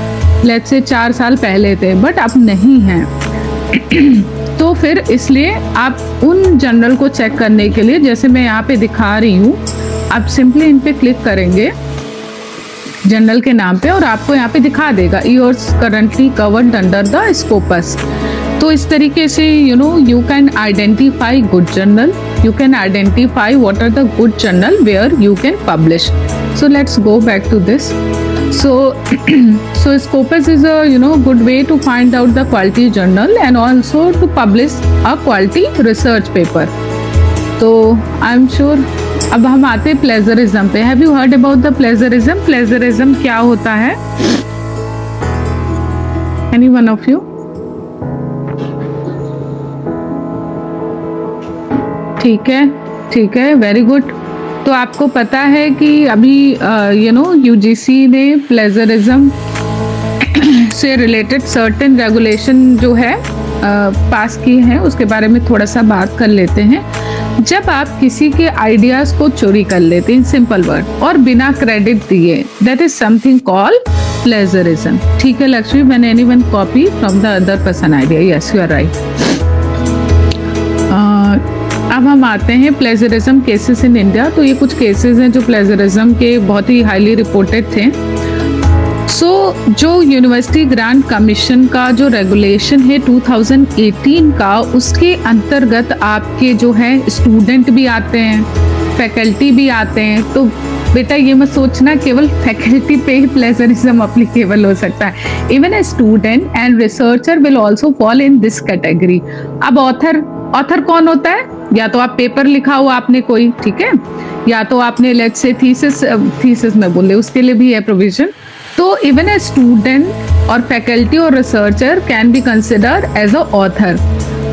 लेट्स से 4 साल पहले थे बट अब नहीं है। तो फिर इसलिए आप उन जर्नल को चेक करने के लिए, जैसे मैं यहाँ पे दिखा रही हूँ, आप सिंपली इन पे क्लिक करेंगे जर्नल के नाम पे और आपको यहाँ पे दिखा देगा years currently covered under the Scopus. तो इस तरीके से you can identify good journal, you can identify what are the good journal where you can publish. So let's go back to this. So Scopus is a good way to find out the quality journal and also to publish a quality research paper. तो I'm sure अब हम आते हैं प्लेजरिज्म पे। Have you heard about the plagiarism? Plagiarism क्या होता है? Any one of you? ठीक है, वेरी गुड। तो आपको पता है कि अभी यूजीसी ने प्लेजरिज्म से रिलेटेड सर्टेन रेगुलेशन जो है पास की है, उसके बारे में थोड़ा सा बात कर लेते हैं। जब आप किसी के आइडियाज को चोरी कर लेते हैं, सिंपल वर्ड, और बिना क्रेडिट दिए, that is something called plagiarism. ठीक है लक्ष्मी, मैंने anyone copy from the other person idea? Yes, you are right. अब हम आते हैं प्लेजरिज्म केसेस इन इंडिया। तो ये कुछ केसेस हैं जो प्लेजरिज्म के बहुत ही हाईली रिपोर्टेड थे। जो यूनिवर्सिटी ग्रांट कमीशन का जो रेगुलेशन है 2018 का, उसके अंतर्गत आपके जो है स्टूडेंट भी आते हैं, फैकल्टी भी आते हैं। तो बेटा ये मत सोचना केवल फैकल्टी पे ही प्लेजरिज्म अप्लीकेबल हो सकता है। Even a student and researcher will also fall in this category. अब ऑथर कौन होता है? या तो आप पेपर लिखा हुआ आपने कोई, ठीक है, या तो आपने लेट्स से थीसिस में बोले उसके लिए भी है प्रोविजन। तो इवन ए स्टूडेंट और फैकल्टी और researcher can be considered as a author.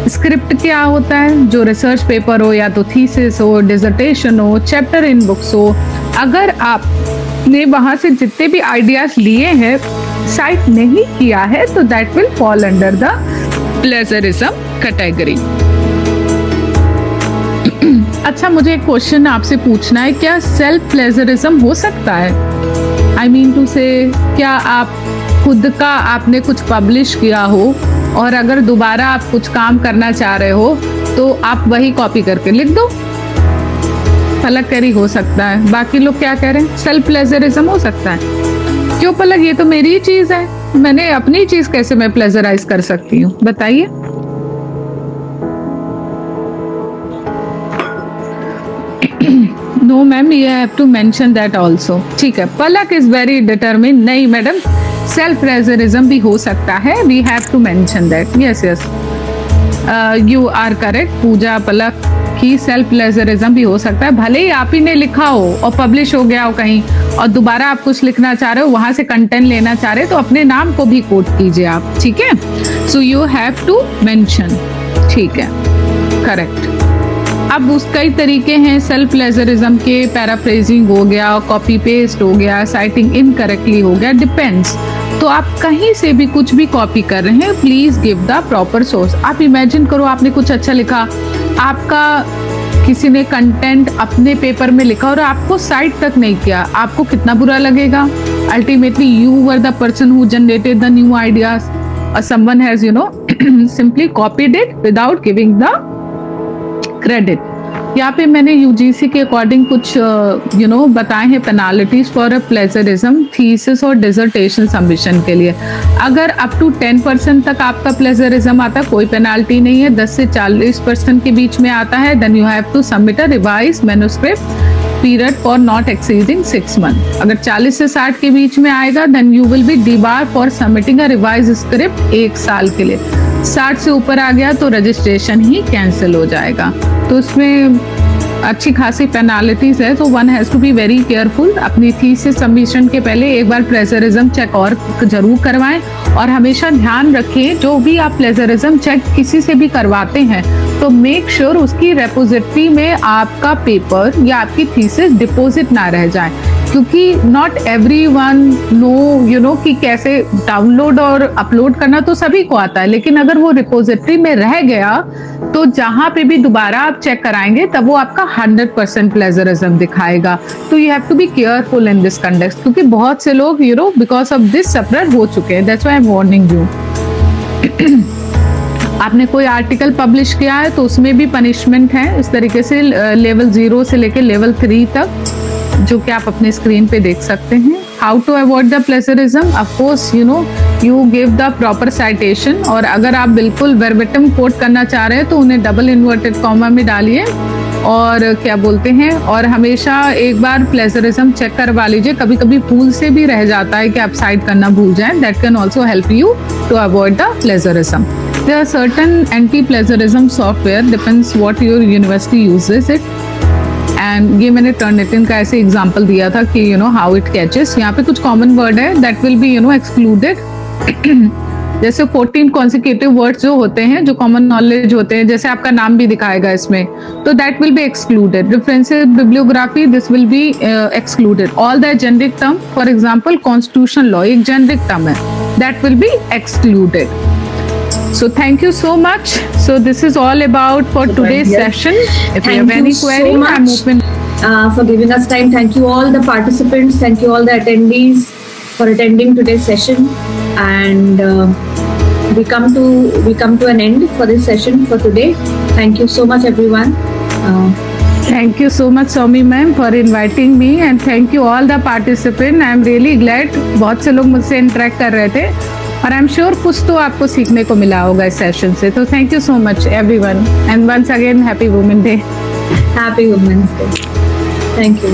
Script क्या होता है? जो रिसर्च पेपर हो या तो थीसिस हो, डिसर्टेशन हो, चैप्टर इन बुक्स हो, अगर आपने वहां से जितने भी आइडियाज लिए हैं साइट नहीं किया है तो that will fall under the plagiarism category. अच्छा, मुझे एक क्वेश्चन आपसे पूछना है, क्या सेल्फ प्लेजरिज्म हो सकता है? आई मीन टू से, क्या आप खुद का आपने कुछ पब्लिश किया हो और अगर दोबारा आप कुछ काम करना चाह रहे हो तो आप वही कॉपी करके लिख दो? पलक कह रही हो सकता है, बाकी लोग क्या कह रहे हैं? सेल्फ प्लेजरिज्म हो सकता है। क्यों पलक, ये तो मेरी चीज है, मैंने अपनी चीज कैसे मैं प्लेजराइज कर सकती हूँ, बताइए। No ma'am, you have to mention that also. ठीक है, पलक इज वेरी डिटरमिन। नहीं मैडम, सेल्फ प्लेजरिज्म भी हो सकता है, we have to mention that. Yes yes, you are correct Pooja, Palak की सेल्फ प्लेजरिज्म भी हो सकता है। भले ही आप ही ने लिखा हो और पब्लिश हो गया हो कहीं और दोबारा आप कुछ लिखना चाह रहे हो, वहां से कंटेंट लेना चाह रहे हो, तो अपने नाम को भी कोट कीजिए आप, ठीक है। So you have to mention, ठीक है, करेक्ट। अब उस कई तरीके हैं सेल्फ प्लेजरिज्म के, पैराफ्रेजिंग हो गया, कॉपी पेस्ट हो गया, साइटिंग इनकरेक्टली हो गया, डिपेंड्स। तो आप कहीं से भी कुछ भी कॉपी कर रहे हैं, please give the proper source. आप इमेजिन करो आपने कुछ अच्छा लिखा, आपका किसी ने कंटेंट अपने पेपर में लिखा और आपको साइट तक नहीं किया, आपको कितना बुरा लगेगा। Ultimately you were the person who generated the new ideas और someone has simply copied it without giving the credit. यहाँ पे मैंने यूजीसी के अकॉर्डिंग कुछ बताए हैं penalties for a plagiarism thesis और डिसर्टेशन सबमिशन के लिए। अगर अप टू 10% तक आपका प्लेजरिज्म आता है, कोई पेनाल्टी नहीं है। 10 से 40% के बीच में आता है, then you have to submit a revise manuscript period for not exceeding 6 month. अगर 40 से 60 के बीच में आएगा, then you will be debar for submitting a revise script 1 साल के लिए। 60 से ऊपर आ गया तो रजिस्ट्रेशन ही कैंसिल हो जाएगा। तो उसमें अच्छी खासी पेनाल्टीज है, तो one has to be very careful. अपनी थीसिस सबमिशन के पहले एक बार प्लेजरिज्म चेक और जरूर करवाएं और हमेशा ध्यान रखें जो भी आप प्लेजरिज्म चेक किसी से भी करवाते हैं तो मेक श्योर उसकी रेपोजिटरी में आपका पेपर या आपकी थीसिस डिपॉजिट ना रह जाए, क्योंकि नॉट एवरीवन नो कि कैसे डाउनलोड और अपलोड करना तो सभी को आता है, लेकिन अगर वो रिपोजिटरी में रह गया तो जहां पे भी दोबारा आप चेक कराएंगे तब वो आपका 100% प्लेजरिज्म दिखाएगा। तो you have to be careful in this context, क्योंकि बहुत से लोग बिकॉज ऑफ दिस सफर हो चुके हैं। That's why I am warning you. आपने कोई आर्टिकल पब्लिश किया है तो उसमें भी पनिशमेंट है इस तरीके से, लेवल 0 से लेकर लेवल 3 तक, जो कि आप अपने स्क्रीन पे देख सकते हैं। How to avoid the plagiarism, of course you give the proper citation, और अगर आप बिल्कुल वर्बेटिम कोट करना चाह रहे हैं तो उन्हें डबल इन्वर्टेड कॉमा में डालिए और क्या बोलते हैं, और हमेशा एक बार प्लेजरिज्म चेक करवा लीजिए। कभी कभी भूल से भी रह जाता है कि आप साइट करना भूल जाएं, that can also help you to avoid the plagiarism. There are certain anti-plagiarism software, depends what your university uses it. And ये मैंने Turnitin का ऐसे एग्जाम्पल दिया था कि how it catches। यहाँ पे कुछ कॉमन वर्ड है that will be excluded। जैसे 14 consecutive words जो होते हैं, जो कॉमन नॉलेज होते हैं, जैसे आपका नाम भी दिखाएगा इसमें, तो that will be excluded। References, bibliography, this will be excluded। All the generic term, for example, constitutional law एक generic term है, that will be excluded। So thank you so much. So this is all about for today's session. If you have any query, I'm open. For giving us time. Thank you all the participants. Thank you all the attendees for attending today's session. And we come to an end for this session for today. Thank you so much, everyone. Thank you so much, Soumi ma'am, for inviting me, and thank you all the participants. I'm really glad. बहुत से लोग मुझसे interact कर रहे थे और आई एम श्योर कुछ तो आपको सीखने को मिला होगा इस सेशन से। तो thank you so much everyone, and once again happy women day. Happy women's day. Thank you.